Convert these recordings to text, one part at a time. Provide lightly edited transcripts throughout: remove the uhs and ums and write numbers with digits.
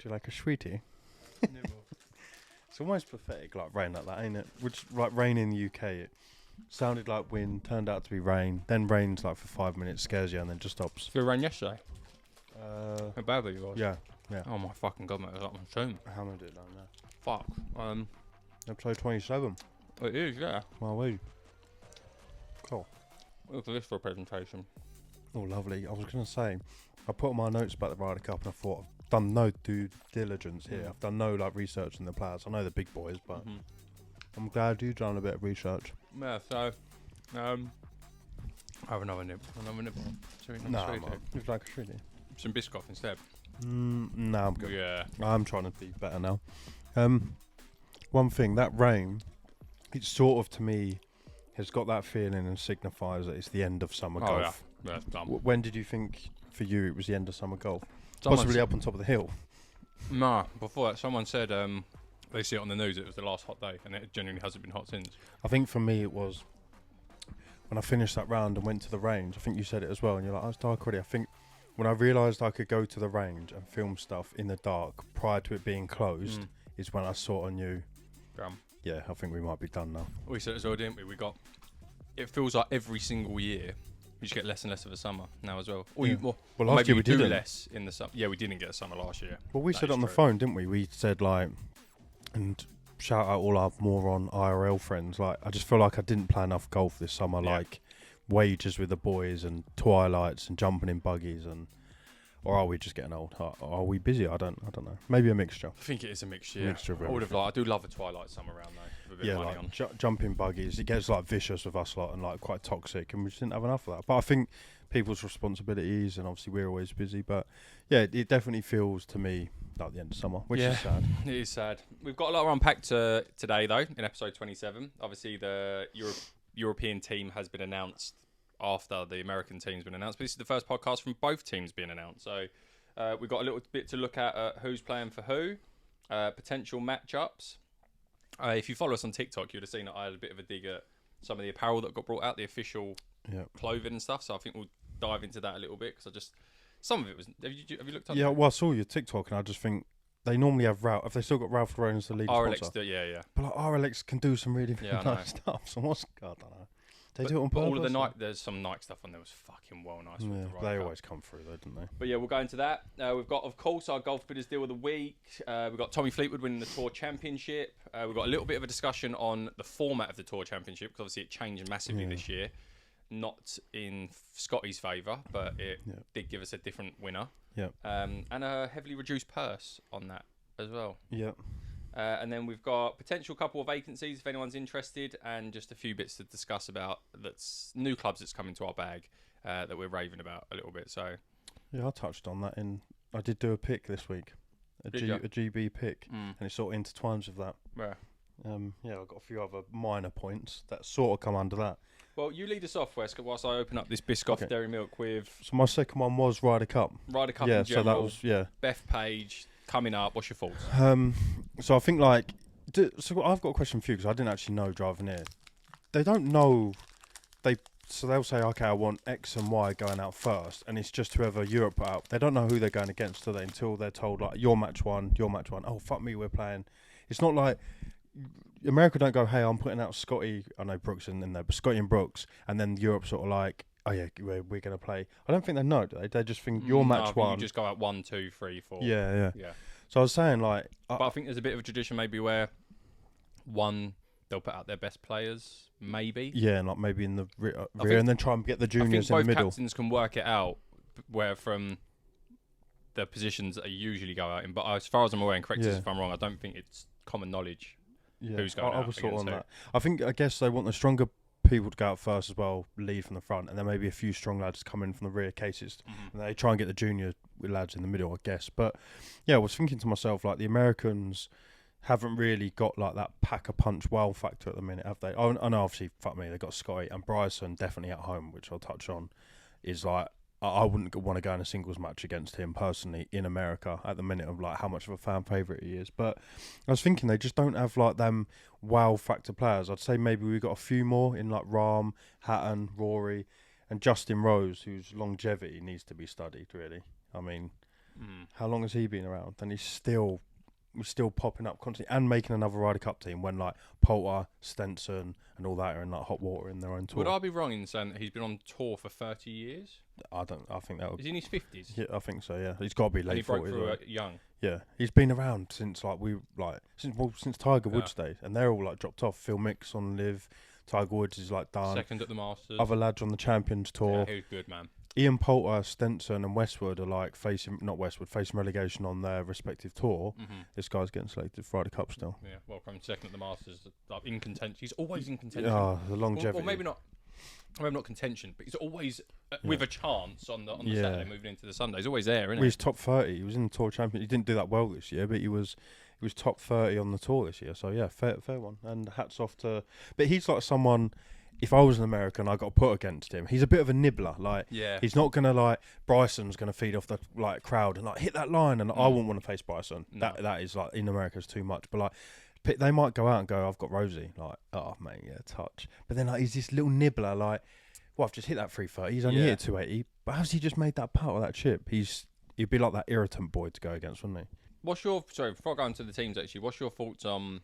Do you like a sweetie? It's almost pathetic, like rain like that, ain't it? Which, like rain in the UK, it sounded like wind, turned out to be rain, then rains like for 5 minutes, scares you, and then just stops. Did it rain yesterday? How badly it was? Yeah. Oh my fucking god, mate! It was up my tomb. Hammered it down there. Fuck. Episode 27. It is, yeah. Wow, cool. Look at this for a presentation. Oh, lovely. I was going to say, I put on my notes about the Ryder Cup and I thought, I've done no due diligence here. I've done no like research on the players. I know the big boys, but I'm glad you've done a bit of research. Yeah, so, I have another nib. No, it's like a sweetie. Some Biscoff instead. No, I'm good. Yeah. I'm trying to be better now. One thing, that rain, it sort of to me has got that feeling and signifies that it's the end of summer golf. Yeah, it's done. When did you think for you it was the end of summer golf? Someone Possibly up on top of the hill. Nah, before that, someone said they see it on the news. It was the last hot day, and it genuinely hasn't been hot since. I think for me it was when I finished that round and went to the range. I think you said it as well, and you're like, "Oh, it's dark already." I think when I realised I could go to the range and film stuff in the dark prior to it being closed is when I sort of knew. Yeah, I think we might be done now. We said it as well, didn't we? It feels like every single year we just get less and less of a summer now as well. Or Well, last year we do didn't. less in the summer. Yeah, we didn't get a summer last year. Well, we said on the phone, didn't we? We said like, and shout out all our moron IRL friends. Like, I just feel like I didn't play enough golf this summer. Yeah. Like, wages with the boys and twilights and jumping in buggies and. Or are we just getting old? Are we busy? I don't know. Maybe a mixture. I think it is a mixture. Mixture of everything. I do love a twilight summer round though. With a bit of money like on. Jumping buggies. It gets like vicious with us lot and like quite toxic, and we just didn't have enough of that. But I think people's responsibilities, and obviously we're always busy. But yeah, it definitely feels to me like the end of summer, which is sad. It is sad. We've got a lot to unpack today though in episode 27. Obviously the European team has been announced after the American team's been announced. But this is the first podcast from both teams being announced. So we've got a little bit to look at who's playing for who, potential matchups. If you follow us on TikTok, you'd have seen that I had a bit of a dig at some of the apparel that got brought out, the official clothing and stuff. So I think we'll dive into that a little bit because some of it was. Have you looked at? Yeah, well, I saw your TikTok and I just think they normally have Ralph. Have they still got Ralph Lauren as the lead sponsor? Yeah. But like RLX can do some really nice stuff. So I don't know. They do it on purpose. All of the Nike, there's some Nike stuff on there was fucking well nice. Yeah, they always come through though, don't they? But yeah, we'll go into that. We've got, of course, our Golf Bidders Deal of the Week. We've got Tommy Fleetwood winning the Tour Championship. We've got a little bit of a discussion on the format of the Tour Championship because obviously it changed massively this year. Not in Scotty's favour, but it did give us a different winner. Yeah. And a heavily reduced purse on that as well. Yeah. And then we've got potential couple of vacancies if anyone's interested, and just a few bits to discuss about that's new clubs that's come into our bag that we're raving about a little bit. So yeah, I touched on that I did do a pick this week, a GB pick, and it sort of intertwines with that. Yeah. I've got a few other minor points that sort of come under that. Well, you lead us off, Wes, whilst I open up this Biscoff Dairy Milk with. So my second one was Ryder Cup. Ryder Cup in general. So that was Bethpage coming up. What's your thoughts? So I think so I've got a question for you because I didn't actually know driving here. They don't know. So they'll say, okay, I want X and Y going out first, and it's just whoever Europe put out. They don't know who they're going against, do they? Until they're told like your match one. Oh fuck me, we're playing. It's not like. America don't go, hey, I'm putting out Scotty, I know Brooks in there, but Scotty and Brooks, and then Europe sort of like, oh yeah, we're going to play. I don't think they know, do they? They just think your match one. You just go out 1, 2, 3, 4. Yeah. So I was saying like... But I think there's a bit of a tradition maybe where they'll put out their best players, maybe. Yeah, and like maybe in the rear and then try and get the juniors in the middle. Both captains can work it out where from the positions that they usually go out in. But as far as I'm aware, and correct us if I'm wrong, I don't think it's common knowledge. Yeah, who's going I out was sort of on who. that. I guess they want the stronger people to go out first as well, lead from the front, and then maybe a few strong lads come in from the rear cases, and they try and get the junior lads in the middle, I guess. But yeah, I was thinking to myself, like the Americans haven't really got like that pack a punch wow factor at the minute, have they? Oh, I know, obviously, fuck me, they got Scotty and Bryson definitely at home, which I'll touch on. Is like I wouldn't want to go in a singles match against him personally in America at the minute of like how much of a fan favourite he is. But I was thinking they just don't have like them wow factor players. I'd say maybe we got a few more in like Rahm, Hatton, Rory, and Justin Rose, whose longevity needs to be studied. Really, I mean, How long has he been around? And he's still popping up constantly and making another Ryder Cup team when like Poulter, Stenson, and all that are in like hot water in their own tour. Would I be wrong in saying that he's been on tour for 30 years? I think that would. Is he in his 50s? Yeah, I think so. Yeah, he's got to be late. And he broke 40s, through right? young. Yeah, he's been around since since Tiger Woods days, and they're all like dropped off. Phil Mm. Mickelson live. Tiger Woods is like done. Second at the Masters. Other lads on the Champions Tour. Yeah, he was good, man. Ian Poulter, Stenson, and Westwood are like facing relegation on their respective tour. This guy's getting selected for Ryder Cup still. Yeah, well, from second at the Masters, like in contention. He's always in contention. The longevity. Or maybe not contention, but he's always with a chance on the Saturday moving into the Sunday. He's always there, isn't he? He's top 30. He was in the Tour Champion. He didn't do that well this year, but he was top 30 on the tour this year. So yeah, fair one. And hats off to. But he's like someone. If I was an American, I got to put against him. He's a bit of a nibbler. Like, he's not gonna like Bryson's gonna feed off the like crowd and like hit that line. And I wouldn't want to face Bryson. No. That is like in America's too much. But like, they might go out and go, "I've got Rosie." Like, oh mate, yeah, touch. But then like he's this little nibbler. Like, well, I've just hit that 330. He's only hit 280. But how's he just made that putt or that chip? He'd be like that irritant boy to go against, wouldn't he? Sorry, before I go into the teams actually, what's your thoughts on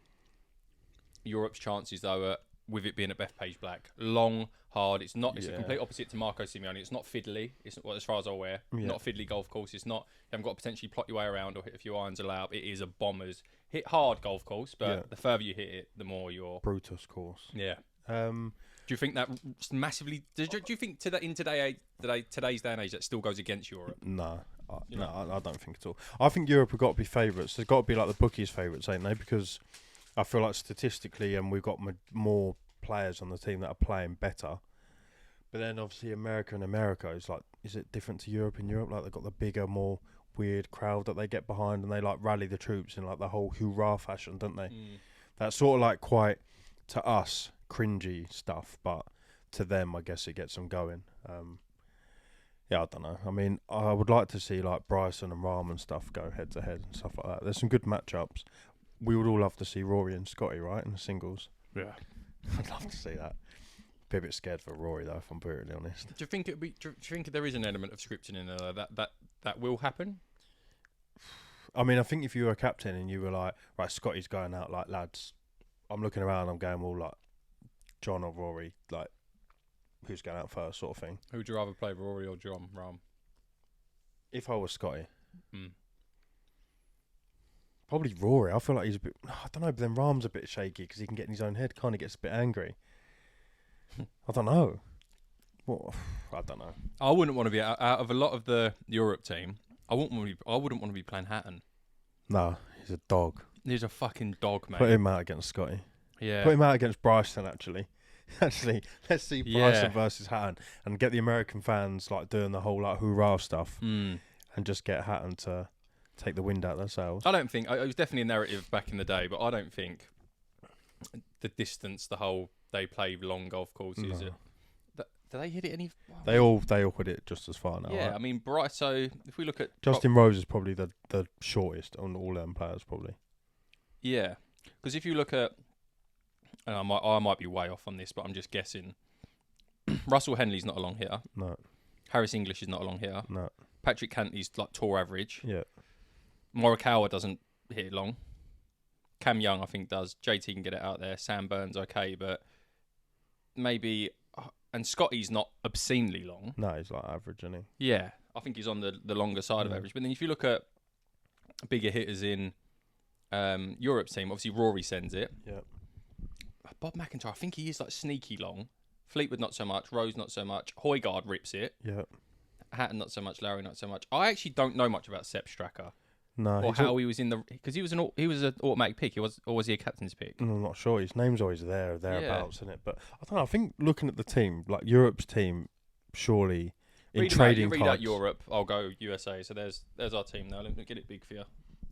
Europe's chances though? With it being at Bethpage Black, long, hard. It's not. It's the complete opposite to Marco Simeone. It's not fiddly. It's as far as I'm aware, not a fiddly golf course. It's not. You haven't got to potentially plot your way around or hit a few irons allowed. It is a bombers hit hard golf course, but the further you hit it, the more you're Brutus course. Yeah. Do you think that massively? Do you think in today's day and age that still goes against Europe? No, I don't think at all. I think Europe have got to be favourites. There's got to be like the bookies' favourites, ain't they? Because I feel like statistically, and we've got more players on the team that are playing better. But then obviously America is like, is it different to Europe? In Europe, like they've got the bigger, more weird crowd that they get behind, and they like rally the troops in like the whole hoorah fashion, don't they? That's sort of like quite, to us, cringy stuff, but to them, I guess it gets them going. Yeah, I don't know. I mean, I would like to see like Bryson and Rahm and stuff go head to head and stuff like that. There's some good matchups. We would all love to see Rory and Scotty, right, in the singles. Yeah, I'd love to see that. Be a bit scared for Rory though, if I'm brutally honest. Do you think do you think there is an element of scripting in there that will happen? I mean, I think if you were a captain and you were like, right, Scotty's going out, like, lads, I'm looking around, I'm going, well, like, John or Rory, like, who's going out first, sort of thing. Who'd you rather play, Rory or John Rahm? If I was Scotty, probably Rory. I feel like he's a bit, I don't know, but then Rahm's a bit shaky because he can get in his own head, kind of gets a bit angry. I don't know. What? I don't know. I wouldn't want to be out of a lot of the Europe team. I wouldn't want to be playing Hatton. No, he's a dog. He's a fucking dog, mate. Put him out against Scotty. Yeah. Put him out against Bryson, actually. Actually, let's see Bryson versus Hatton and get the American fans like doing the whole like hoorah stuff and just get Hatton to take the wind out of their sails. I don't think it was definitely a narrative back in the day, but I don't think the distance, the whole they play long golf courses. No. Do they hit it any? They all hit it just as far now. Yeah, right? I mean, so if we look at Justin Rose is probably the shortest on all them players, probably. Yeah, because if you look at, and I might be way off on this, but I'm just guessing. Russell Henley's not a long hitter. No. Harris English is not a long hitter. No. Patrick Cantley's like tour average. Yeah. Morikawa doesn't hit it long. Cam Young, I think, does. JT can get it out there. Sam Burns, okay, but maybe. And Scotty's not obscenely long. No, he's like average, isn't he? Yeah, I think he's on the longer side of average. But then if you look at bigger hitters in Europe's team, obviously Rory sends it. Yeah. Bob McIntyre, I think he is like sneaky long. Fleetwood not so much. Rose not so much. Højgaard rips it. Yeah. Hatton not so much. Lowry not so much. I actually don't know much about Sepp Straka. No. Or how he was in the, because he was an automatic pick. Or was he a captain's pick? I'm not sure. His name's always thereabouts, isn't it? But I don't know. I think looking at the team, like Europe's team, surely in trading cards. Read out Europe. I'll go USA. So there's our team now. Let me get it big for you.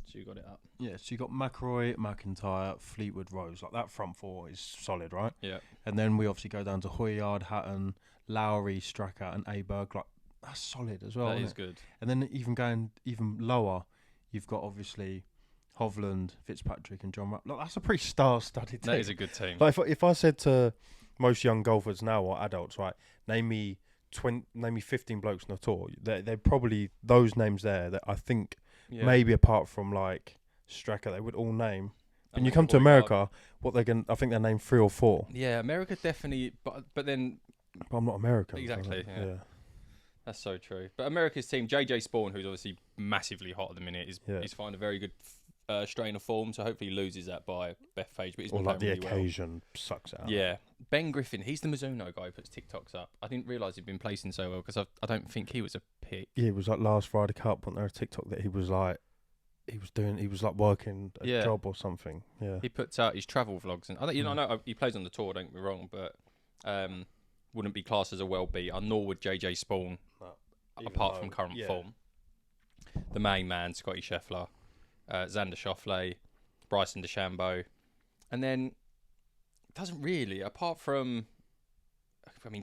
So you got it up. Yeah. So you got McIlroy, McIntyre, Fleetwood, Rose. Like that front four is solid, right? Yeah. And then we obviously go down to Højgaard, Hatton, Lowry, Straka, and Aberg. Like that's solid as well. That is good. And then even going even lower. You've got obviously Hovland, Fitzpatrick, and John Rapp. Look, that's a pretty star-studded team. That is a good team. Like if I said to most young golfers now or adults, right, name me name me 15 blokes on the tour. They probably those names there that I think maybe apart from like Straka, they would all name. When you come to America, I think they name 3 or 4. Yeah, America definitely, but then. But I'm not American. Exactly. So yeah. That's so true. But America's team, JJ Spawn, who's obviously massively hot at the minute, he's finding a very good strain of form. So hopefully he loses that by Bethpage. But he's been playing really occasion sucks out. Yeah. Ben Griffin, he's the Mizuno guy who puts TikToks up. I didn't realise he'd been placing so well because I don't think he was a pick. Yeah, it was like last Ryder Cup, wasn't there a TikTok that he was like working a job or something. Yeah. He puts out his travel vlogs, and I know he plays on the tour. Don't get me wrong, but wouldn't be classed as a well beater, nor would JJ Spawn, apart from current form. The main man, Scotty Scheffler, Xander Schauffele, Bryson DeChambeau, and then doesn't really, apart from,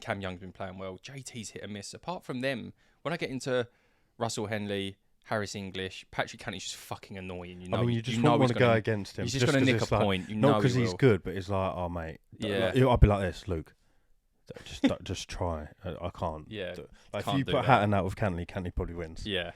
Cam Young's been playing well. JT's hit and miss. Apart from them, when I get into Russell Henley, Harris English, Patrick Cannony's just fucking annoying. You just don't want to go against him. He's just going to nick a point. Not because he's good, but it's like, oh mate, I'll be like this, Luke. Just try. I can't. Yeah. If you put Hatton out with Cannony probably wins. Yeah.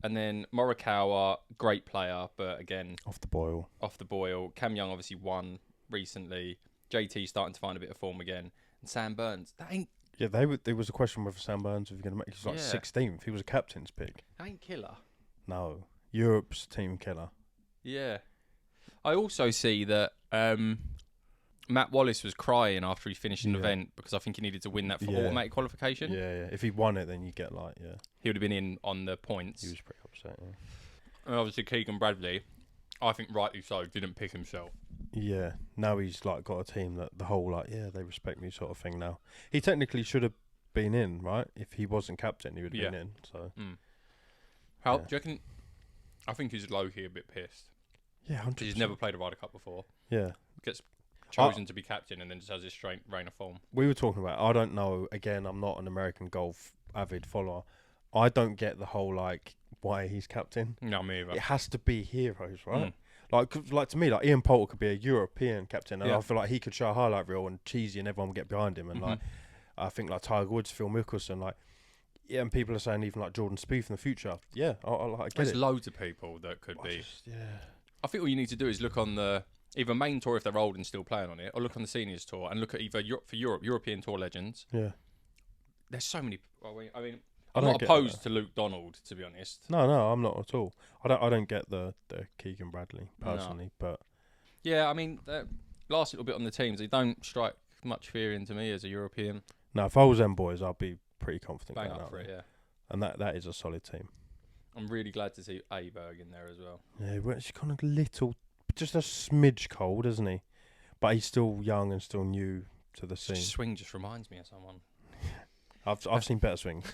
And then Morikawa, great player, but again off the boil. Cam Young obviously won recently. JT starting to find a bit of form again. And Sam Burns, that ain't. Yeah, there was a question whether Sam Burns was going to make. He's like 16th. He was a captain's pick. That ain't killer. No, Europe's team killer. Yeah. I also see that Matt Wallace was crying after he finished an event because I think he needed to win that for automatic qualification. Yeah. If he won it, then you get he would have been in on the points. He was pretty upset. Yeah. And obviously Keegan Bradley, I think rightly so, didn't pick himself. Yeah. Now he's got a team that the whole they respect me sort of thing now. He technically should have been in, right? If he wasn't captain, he would have been in. So. How do you reckon? I think he's low-key a bit pissed. Yeah, 100%. He's never played a Ryder Cup before. Yeah. Gets chosen to be captain and then just has this reign of form. We were talking about, I don't know, again, I'm not an American golf avid follower. I don't get the whole, why he's captain. No, me either. It has to be heroes, right? Like to me, Ian Poulter could be a European captain, and I feel like he could show a highlight reel and cheesy, and everyone would get behind him. And I think Tiger Woods, Phil Mickelson, and people are saying even Jordan Spieth in the future. Yeah, I get There's it. loads of people that could be. I think all you need to do is look on the either main tour if they're old and still playing on it, or look on the seniors tour and look at either European tour legends. Yeah, there's so many. I'm not opposed to Luke Donald, to be honest. No, I'm not at all. I don't get the Keegan Bradley personally, but yeah, the last little bit on the teams, they don't strike much fear into me as a European. No, if I was them boys, I'd be pretty confident. Bang up for it, yeah. And that is a solid team. I'm really glad to see Aberg in there as well. Yeah, he's kind of just a smidge cold, isn't he? But he's still young and still new to the scene. His swing just reminds me of someone. I've seen better swings.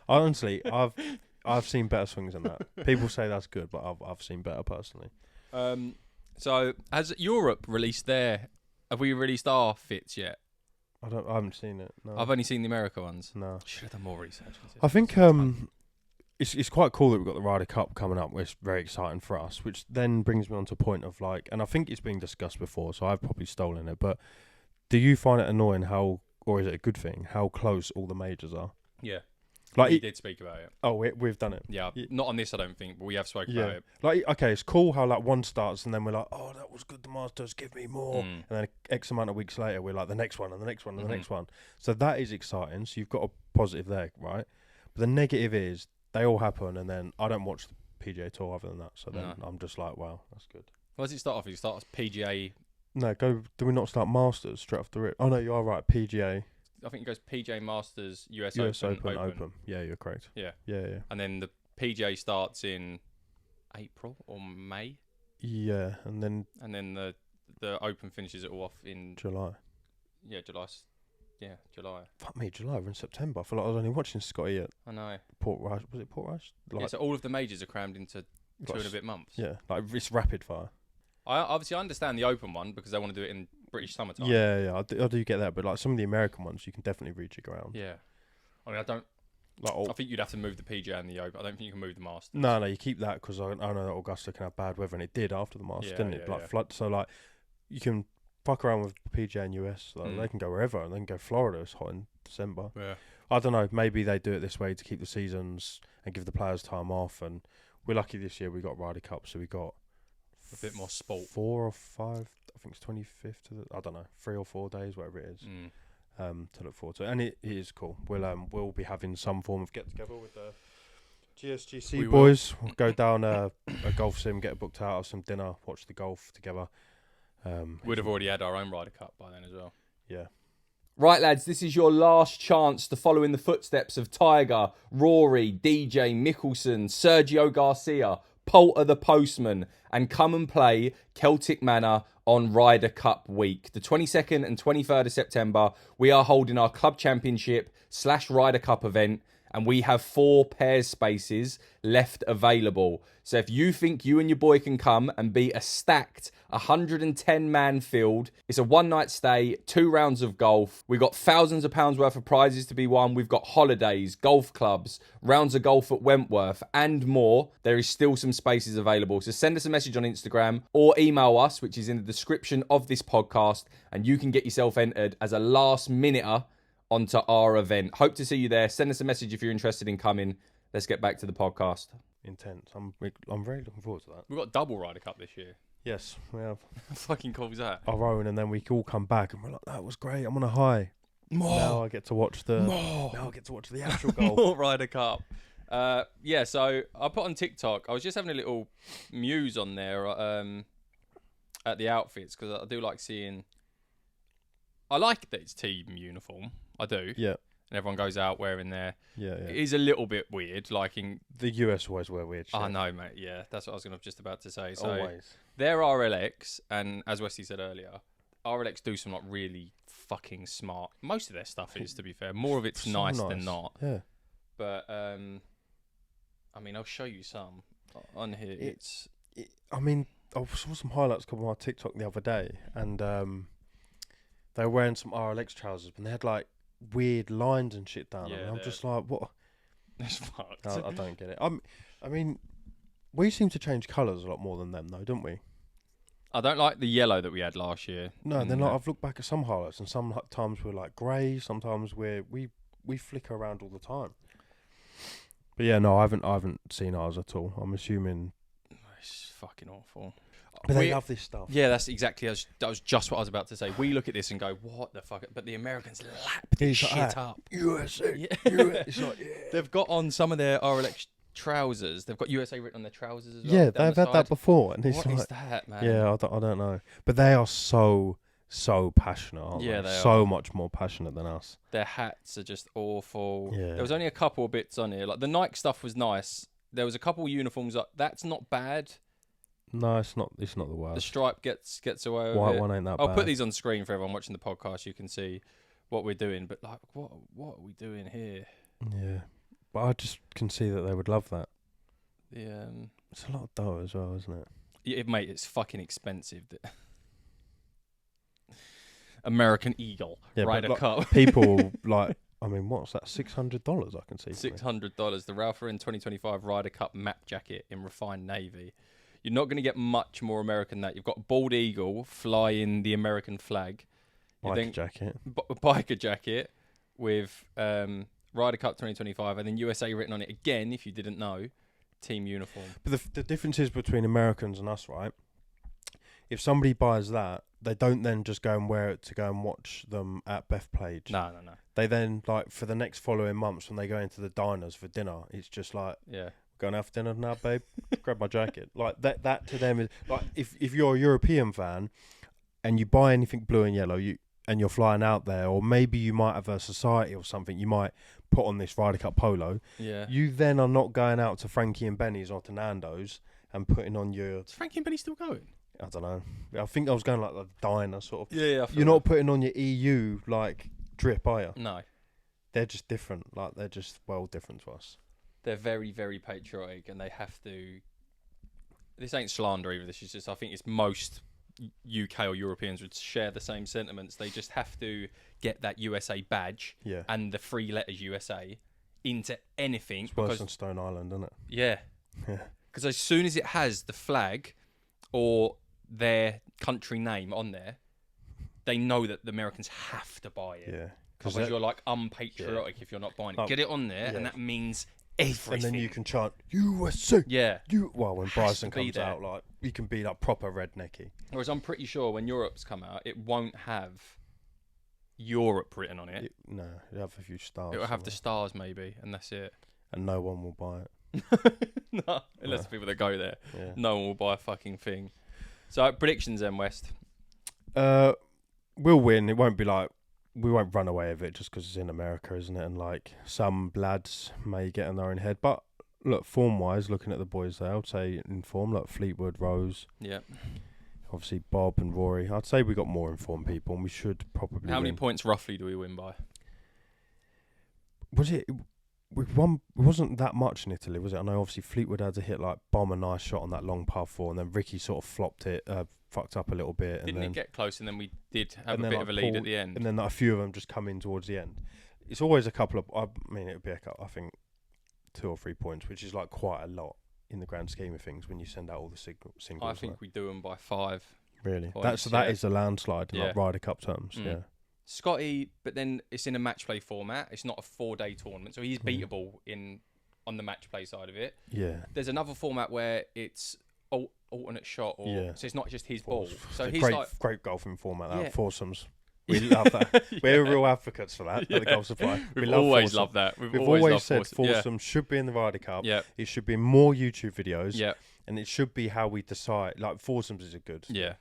Honestly, I've seen better swings than that. People say that's good, but I've seen better personally. So has Europe released their? Have we released our fits yet? I haven't seen it. No. I've only seen the America ones. No. Should have done more research. I think it's quite cool that we've got the Ryder Cup coming up, which is very exciting for us. Which then brings me on to a point of and I think it's been discussed before, so I've probably stolen it. But do you find it annoying or is it a good thing, how close all the majors are? Yeah. We did speak about it. Oh, we've done it. Yeah, not on this, I don't think, but we have spoken about it. Okay, it's cool how one starts and then we're like, oh, that was good, the Masters, give me more. And then X amount of weeks later, we're like, the next one and the next one and the next one. So that is exciting. So you've got a positive there, right? But the negative is they all happen and then I don't watch the PGA Tour other than that. So then I'm just like, wow, that's good. Where does it start off? You start as PGA? No, do we not start Masters straight off the rip? Oh, no, you are right, PGA. I think it goes PGA Masters, US Open. Yeah, you're correct. Yeah. Yeah. And then the PGA starts in April or May. Yeah, and then the Open finishes it all off in July. Yeah, July. Yeah, July. Fuck me, July. We're in September. I feel like I was only watching Scotty at I know. Port Rush. Was it Port Rush? So all of the majors are crammed into 2 and a bit months. Yeah, it's rapid fire. I understand the Open one because they want to do it in British summertime. Yeah, I do get that, but some of the American ones, you can definitely read your ground. Yeah, I don't. I think you'd have to move the PGA and the Open. I don't think you can move the Masters. No, you keep that because I know that Augusta can have bad weather, and it did after the Masters, didn't it? Flood. So you can fuck around with PGA and US. They can go wherever, and they can go Florida. It's hot in December. Yeah. I don't know. Maybe they do it this way to keep the seasons and give the players time off. And we're lucky this year. We got Ryder Cup, so we got A bit more sport. 4 or 5. I think it's 25th. I don't know, 3 or 4 days, whatever it is. To look forward to, and it is cool. We'll be having some form of get together with the GSGC boys. We'll go down a golf sim, get booked out, have some dinner, watch the golf together. We'd have already had our own Ryder Cup by then as well. Yeah. Right, lads, this is your last chance to follow in the footsteps of Tiger, Rory, DJ, Mickelson, Sergio Garcia, Poulter the Postman, and come and play Celtic Manor on Ryder Cup week. The 22nd and 23rd of September, we are holding our Club Championship / Ryder Cup event, and we have 4 pairs spaces left available. So if you think you and your boy can come and beat a stacked 110-man field, it's a one-night stay, 2 rounds of golf. We've got thousands of pounds worth of prizes to be won. We've got holidays, golf clubs, rounds of golf at Wentworth, and more. There is still some spaces available. So send us a message on Instagram or email us, which is in the description of this podcast, and you can get yourself entered as a last-minuter onto our event. Hope to see you there. Send us a message if you're interested in coming. Let's get back to the podcast. Intense. I'm very looking forward to that. We've got double Ryder Cup this year. Yes, we have. How fucking cool is that? Our own, and then we all come back and we're like, that was great. I'm on a high. Now I get to watch Now I get to watch the actual golf. More Ryder Cup. Yeah, so I put on TikTok. I was just having a little muse on there at the outfits because I do like seeing. I like that it's team uniform. I do. Yeah. And everyone goes out wearing their. Yeah. It is a little bit weird, like in. The US always wear weird shit. I know, mate. Yeah, that's what I was just about to say. So Always. They're RLX, and as Wesley said earlier, RLX do some like really fucking smart. Most of their stuff is, to be fair. More of it's So nice than not. Yeah. But I mean, I'll show you some on here. I mean, I saw some highlights come on my TikTok the other day, and they were wearing some RLX trousers, and they had like weird lines and shit down them. And I'm just like, what? It's fucked. I don't get it. I mean, we seem to change colours a lot more than them, though, don't we? I don't like the yellow that we had last year. No, then like I've looked back at some highlights, and sometimes we're like grey, sometimes we flicker around all the time. But yeah, no, I haven't seen ours at all. I'm assuming It's fucking awful. But they love this stuff. Yeah, that's exactly. That was just what I was about to say. We look at this and go, "What the fuck?" But the Americans lap this shit up. USA. Yeah. It's like, yeah. They've got on some of their RLX trousers. They've got USA written on their trousers as well. Yeah, they've had that before, and it's What like, is that, man? yeah, I don't know. But they are so passionate, aren't Yeah, they? they So are. much more passionate than us. Their hats are just awful. Yeah. There was only a couple of bits on here. Like the Nike stuff was nice. There was a couple of uniforms. That's not bad. No, it's not the The worst. stripe gets away with White it. one ain't that I'll bad. put these on screen for everyone watching the podcast. You can see what we're doing. But like, what are we doing here? Yeah, but I just can see that they would love that. The It's a lot of dough as well, isn't it? yeah, mate, it's fucking expensive. American Eagle Yeah, but Ryder like, Cup. People like, I mean, what's that? $600 I can see. $600. The Ralph Lauren 2025 Ryder Cup map jacket in refined navy. You're not going to get much more American than that. You've got a bald eagle flying the American flag. Biker jacket. Biker jacket with Ryder Cup 2025 and then USA written on it again, if you didn't know. Team uniform. But the difference is between Americans and us, right? If somebody buys that, they don't then just go and wear it to go and watch them at Bethpage. No. They then, like, for the next following months when they go into the diners for dinner, it's just like, Yeah. going out for dinner now, babe? Grab my jacket. Like, that to them is, like, if you're a European fan and you buy anything blue and yellow, and you're flying out there, or maybe you might have a society or something, you might put on this Ryder Cup polo. Yeah. You then are not going out to Frankie and Benny's or to Nando's and putting on your... Is Frankie and Benny still going? I don't know. I think I was going like the diner sort of. Yeah. You're not putting on your EU like drip, are you? No. They're just different. Like they're just different to us. They're very, very patriotic, and they have to. This ain't slander either. This is just. I think it's most UK or Europeans would share the same sentiments. They just have to get that USA badge Yeah. and the 3 letters USA into anything. It's worse than Stone Island, isn't it? Yeah. Yeah. Because as soon as it has the flag or their country name on there, they know that the Americans have to buy it. Yeah. Because you're like unpatriotic if you're not buying it. Get it on there, and that means everything. And then you can chant USA. Yeah. Well, when Bryson comes out, like you can be like proper rednecky. Whereas I'm pretty sure when Europe's come out, it won't have Europe written on it. No, it'll have a few stars. It'll have the stars maybe, and that's it. And no one will buy it. No, unless the people that go there. Yeah. No one will buy a fucking thing. So predictions then, West. We'll win. It won't be like we won't run away with it just because it's in America, isn't it? And like some lads may get in their own head, but look, form-wise, looking at the boys there, I'd say in form, like Fleetwood, Rose, obviously Bob and Rory. I'd say we got more informed people, and we should probably. How many points roughly do we win by? Was it? We won. It wasn't that much in Italy, was it? I know obviously Fleetwood had to hit like bomb a nice shot on that long par 4, and then Ricky sort of flopped it, fucked up a little bit. Didn't and then, it get close, and then we did have a then, bit like, of a lead Paul, at the end? and then like, a few of them just come in towards the end. It's always a couple of. I mean, it would be I think 2 or 3 points, which is like quite a lot in the grand scheme of things when you send out all the singles. I think we do them by 5. Really, points, that is a landslide in Yeah. like Ryder Cup terms. Yeah. Scotty, but then it's in a match play format. It's not a 4-day tournament, so he's beatable on the match play side of it. Yeah. There's another format where it's alternate shot, so it's not just his ball. So he's great golfing format. That Yeah. foursomes. We love that. We're real advocates for that. At the Golf Supply. We've always loved that. We've always said foursomes should be in the Ryder Cup. Yeah. It should be in more YouTube videos. Yeah. And it should be how we decide. Like foursomes is a good. Yeah.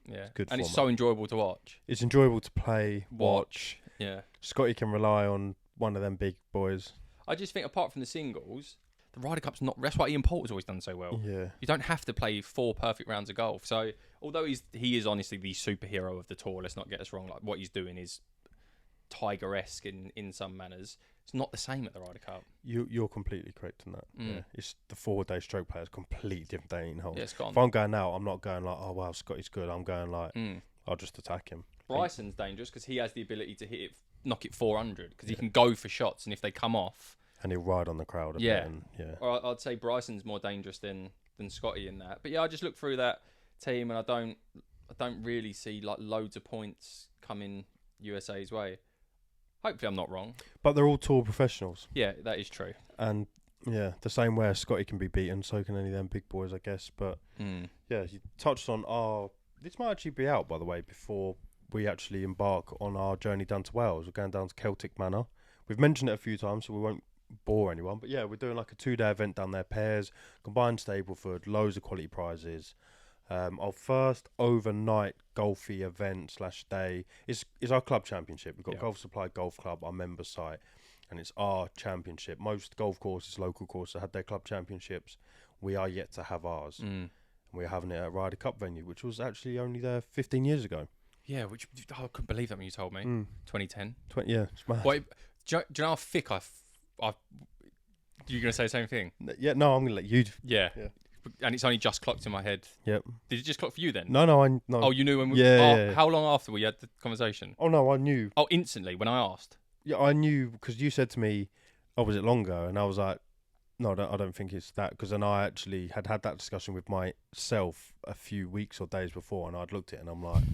Yeah. Good and format. it's so enjoyable to watch. It's enjoyable to play, watch. Yeah. Scotty can rely on one of them big boys. I just think apart from the singles, the Ryder Cup's not. That's why Ian Poulter's always done so well. Yeah. You don't have to play 4 perfect rounds of golf. So although he is honestly the superhero of the tour, let's not get us wrong. Like what he's doing is Tiger-esque in some manners. It's not the same at the Ryder Cup. You're completely correct in that. Yeah. It's the 4-day stroke play is completely different than 18 holes. Yeah, it's gone. If I'm going out, I'm not going like, oh wow, Scotty's good. I'm going like, I'll just attack him. Bryson's dangerous because he has the ability to knock it 400 because he can go for shots, and if they come off, and he'll ride on the crowd a bit. And, Or I'd say Bryson's more dangerous than Scotty in that. But yeah, I just look through that team and I don't really see like loads of points coming USA's way. Hopefully I'm not wrong. But they're all tour professionals. Yeah, that is true. And yeah, the same way as Scotty can be beaten, so can any of them big boys, I guess. But yeah, you touched on this might actually be out, by the way, before we actually embark on our journey down to Wales. We're going down to Celtic Manor. We've mentioned it a few times, so we won't bore anyone. But yeah, we're doing like a 2-day event down there. Pairs, combined Stableford, loads of quality prizes. Our first overnight golfy event / day is our club championship. We've got Golf Supply Golf Club, our member site, and it's our championship. Most golf courses, local courses, had their club championships. We are yet to have ours. And we're having it at Ryder Cup venue, which was actually only there 15 years ago. Yeah, which I couldn't believe that when you told me. 2010. Yeah, it's mad. Wait, do you know how thick I've you're going to say the same thing? Yeah, no, I'm going to let you. Yeah. And it's only just clocked in my head. Yep. Did it just clock for you then? No. Oh, you knew when we... Yeah. How long after we had the conversation? Oh, no, I knew. Oh, instantly, when I asked. Yeah, I knew, because you said to me, oh, was it longer? And I was like, no, I don't think it's that. Because then I actually had that discussion with myself a few weeks or days before, and I'd looked at it, and I'm like...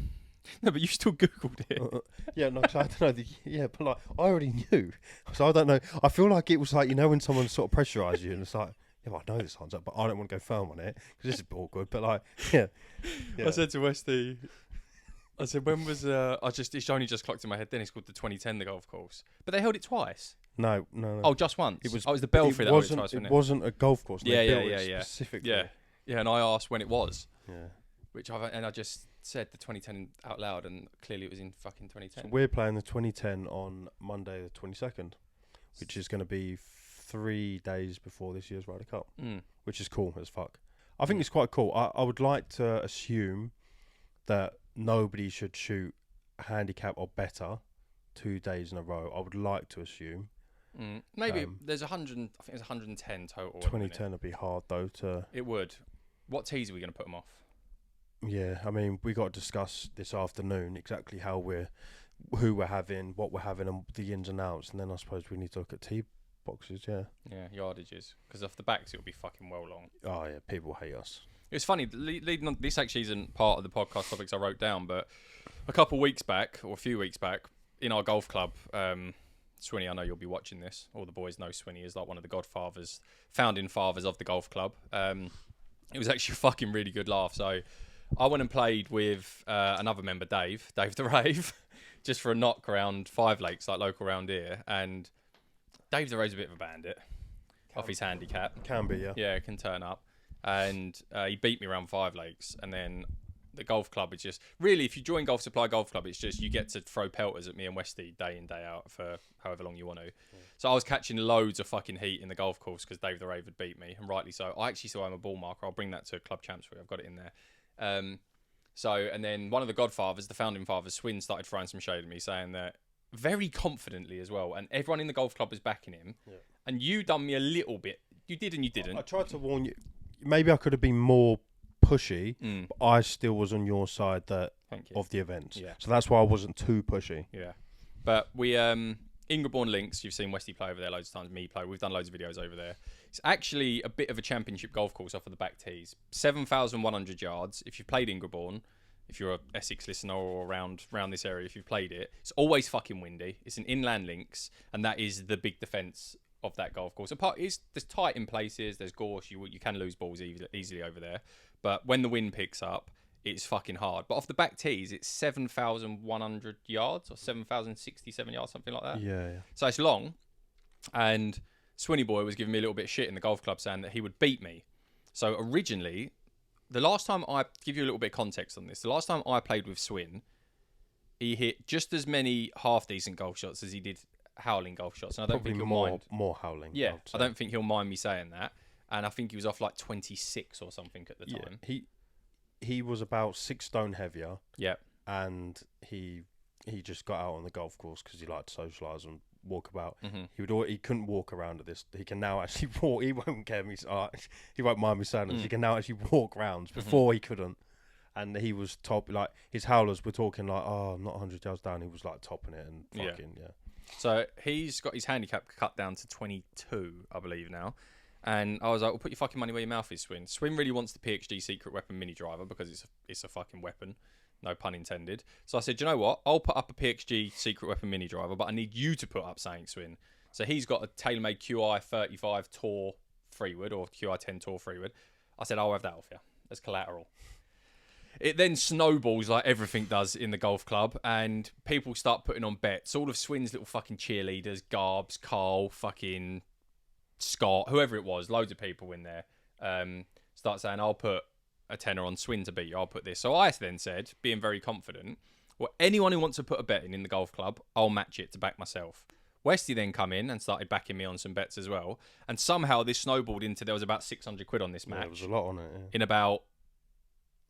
No, but you still Googled it. Yeah, no, cause I don't know. But like, I already knew. So I don't know. I feel like it was like, when someone sort of pressurised you, and it's like, yeah, well, I know this answer, but I don't want to go firm on it, because this is awkward. But like, yeah. I said to Westy... I said, when was... it's only just clocked in my head then. It's called the 2010, the golf course. But they held it twice. No. Oh, just once? It was the Belfry that held it twice, wasn't it? It wasn't a golf course. Yeah. Specifically. Yeah, and I asked when it was. Yeah. I just said the 2010 out loud, and clearly it was in fucking 2010. So we're playing the 2010 on Monday the 22nd, which is going to be 3 days before this year's Ryder Cup, which is cool as fuck. I think it's quite cool. I would like to assume that nobody should shoot a handicap or better 2 days in a row. I would like to assume. Maybe there's 100. I think there's 110 total. 2010 would be hard though to. It would. What tees are we going to put them off? Yeah, I mean, we got to discuss this afternoon exactly who we're having, what we're having, and the ins and outs, and then I suppose we need to look at tee boxes. Yeah, yardages, because off the backs it'll be fucking well long. Oh yeah, people hate us. It's funny, leading on, this actually isn't part of the podcast topics I wrote down, but a few weeks back, in our golf club, Swinny, I know you'll be watching this. All the boys know Swinny is like one of the godfathers, founding fathers of the golf club. It was actually a fucking really good laugh. So I went and played with another member, Dave the Rave, just for a knock around Five Lakes, like local round here. And Dave the Rave's a bit of a bandit off his handicap. Can be, yeah. Yeah, it can turn up. And he beat me around Five Lakes. And then the golf club is just... Really, if you join Golf Supply Golf Club, it's just you get to throw pelters at me and Westy day in, day out for however long you want to. Yeah. So I was catching loads of fucking heat in the golf course because Dave the Rave had beat me, and rightly so. I actually saw him a ball marker. I'll bring that to Club Champs for you. I've got it in there. And then one of the godfathers, the founding fathers, Swin, started throwing some shade at me, saying that very confidently as well, and everyone in the golf club was backing him. Yeah. And you done me a little bit. You did and you didn't. I tried to warn you. Maybe I could have been more pushy, but I still was on your side of the event. Yeah. So that's why I wasn't too pushy. Yeah. But we, Ingerborn Links, you've seen Westy play over there loads of times, me play. We've done loads of videos over there. It's actually a bit of a championship golf course off of the back tees. 7,100 yards. If you've played Ingerborn, if you're a Essex listener or around this area, if you've played it, it's always fucking windy. It's an inland links, and that is the big defence of that golf course. There's tight in places, there's gorse, you can lose balls easily over there. But when the wind picks up, it's fucking hard. But off the back tees, it's 7,100 yards or 7,067 yards, something like that. Yeah. So it's long. And Swinny Boy was giving me a little bit of shit in the golf club saying that he would beat me. So originally, the last time I give you a little bit of context on this, the last time I played with Swin, he hit just as many half decent golf shots as he did howling golf shots. And I don't think he'll mind more howling. Yeah, I don't think he'll mind me saying that. And I think he was off like 26 or something at the time. Yeah, he was about 6 stone heavier. Yeah. And he just got out on the golf course because he liked to socialise and walk about. Mm-hmm. He couldn't walk around at this. He can now actually walk. He won't care me. He won't mind me saying this. He can now actually walk rounds. Before he couldn't. And he was top. Like his howlers were talking like, oh, I'm not 100 yards down. He was like topping it and fucking yeah. So he's got his handicap cut down to 22, I believe now. And I was like, well, put your fucking money where your mouth is, Swin. Swin really wants the PXG secret weapon mini driver because it's a fucking weapon. No pun intended. So I said, you know what? I'll put up a PXG secret weapon mini driver, but I need you to put up something, Swin. So he's got a TaylorMade QI35 Tour Freewood or QI10 Tour Freewood. I said, I'll have that off you as collateral. It then snowballs like everything does in the golf club, and people start putting on bets. All of Swin's little fucking cheerleaders, Garbs, Carl, fucking Scott, whoever it was, loads of people in there, start saying, I'll put a tenner on Swin to beat you, I'll put this. So I then said, being very confident, well, anyone who wants to put a bet in the golf club, I'll match it to back myself. Westy then come in and started backing me on some bets as well. And somehow this snowballed into, there was about 600 quid on this match. There was a lot on it, yeah. In about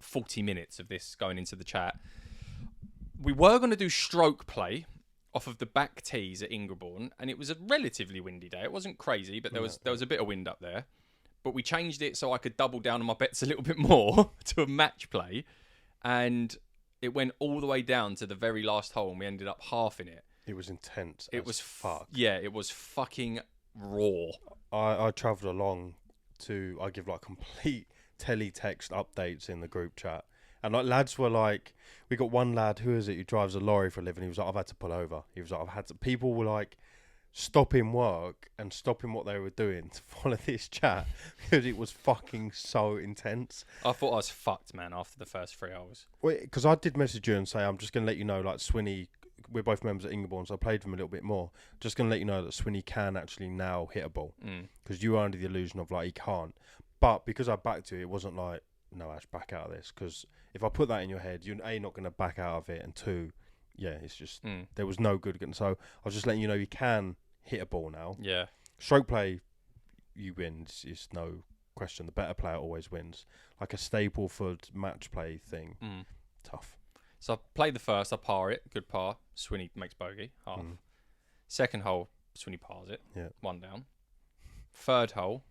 40 minutes of this going into the chat. We were going to do stroke play off of the back tees at Ingerborn, and it was a relatively windy day. It wasn't crazy, but there was a bit of wind up there. But we changed it so I could double down on my bets a little bit more to a match play, and it went all the way down to the very last hole, and we ended up halving it. It was intense. It was fuck. Yeah, it was fucking raw. I travelled along I give like complete teletext updates in the group chat. And like lads were like, we got one lad, who is it, who drives a lorry for a living. He was like, I've had to pull over. He was like, I've had to. People were like stopping work and stopping what they were doing to follow this chat because it was fucking so intense. I thought I was fucked, man, after the first 3 hours. Because I did message you and say, I'm just going to let you know, like Swinny, we're both members at Ingerborn, so I played with him a little bit more. Just going to let you know that Swinny can actually now hit a ball. Because you were under the illusion of like, he can't. But because I backed you, it wasn't like, no, Ash, back out of this. Because if I put that in your head, you're A, not going to back out of it, and 2, yeah, it's just, there was no good. So I was just letting you know you can hit a ball now. Yeah. Stroke play, you win. It's no question. The better player always wins. Like a Stapleford match play thing, tough. So I played the first, I par it, good par. Swinny makes bogey, half. Second hole, Swinny pars it, 1 down. Third hole,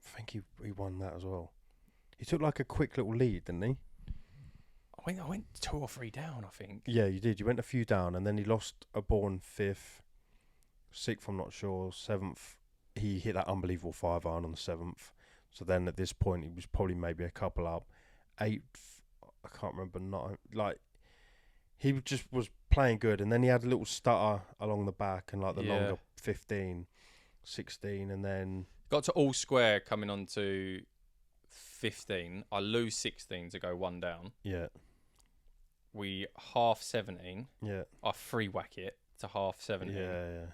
I think he won that as well. He took like a quick little lead, didn't he? I went 2 or 3 down, I think. Yeah, you did. You went a few down, and then he lost a ball in 5th. 6th, I'm not sure. 7th, he hit that unbelievable 5-iron on the 7th. So then at this point, he was probably maybe a couple up. 8th, I can't remember. Not like he just was playing good, and then he had a little stutter along the back and like the Yeah. longer 15, 16, and then Got to all square coming on to 15. I lose 16 to go one down. yeah, We half 17. yeah, I free whack it to half 17. yeah,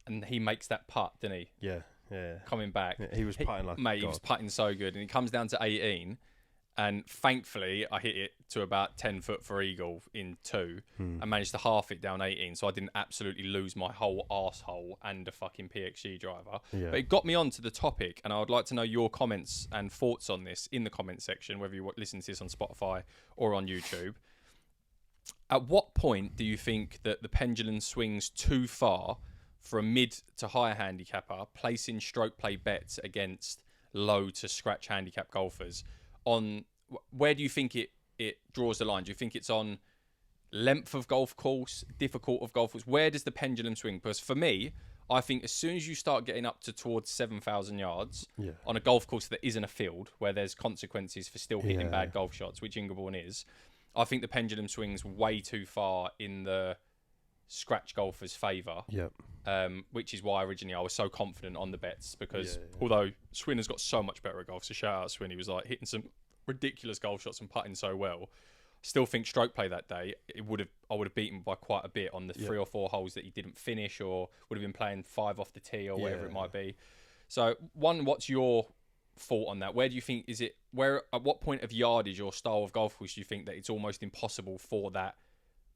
And he makes that putt, didn't he? yeah, yeah. Coming back. Yeah, he was putting like Mate, a he was god. putting so good. And he comes down to 18. And thankfully, I hit it to about 10 foot for eagle in 2 and managed to half it down 18. So I didn't absolutely lose my whole arsehole and a fucking PXG driver. Yeah. But it got me on to the topic. And I would like to know your comments and thoughts on this in the comment section, whether you listen to this on Spotify or on YouTube. At what point do you think that the pendulum swings too far for a mid to higher handicapper placing stroke play bets against low to scratch handicap golfers? On where do you think it draws the line? Do you think it's on length of golf course, difficult of golf course? Where does the pendulum swing? Because for me, I think as soon as you start getting up to towards 7,000 yards Yeah. on a golf course that isn't a field, where there's consequences for still hitting Yeah. bad golf shots, which Ingeborg is, I think the pendulum swings way too far in the scratch golfer's favour. Yep. Which is why originally I was so confident on the bets, because Yeah. although Swin has got so much better at golf, so shout out Swin, he was like hitting some ridiculous golf shots and putting so well. Still think stroke play that day, I would have beaten by quite a bit on the 3 or 4 holes that he didn't finish, or would have been playing 5 off the tee or whatever it might be. So one, what's your thought on that? Where do you think at what point of yardage or style of golf course do you think that it's almost impossible for that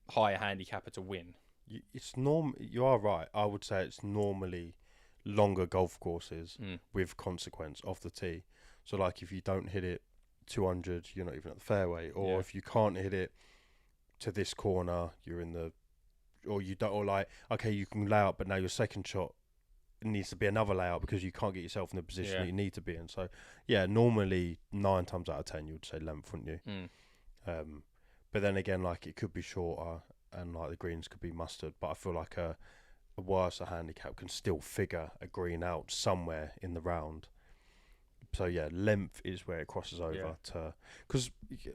higher handicapper to win? You are right. I would say it's normally longer golf courses with consequence off the tee. So like if you don't hit it 200, you're not even at the fairway, or if you can't hit it to this corner, you're in the, or you don't, or like okay, you can lay out, but now your second shot needs to be another layout because you can't get yourself in the position that you need to be in. So yeah, normally 9 times out of 10 you would say length, wouldn't you? But then again, like it could be shorter and like the greens could be mustard, but I feel like a worse handicap can still figure a green out somewhere in the round. So yeah, length is where it crosses over to, because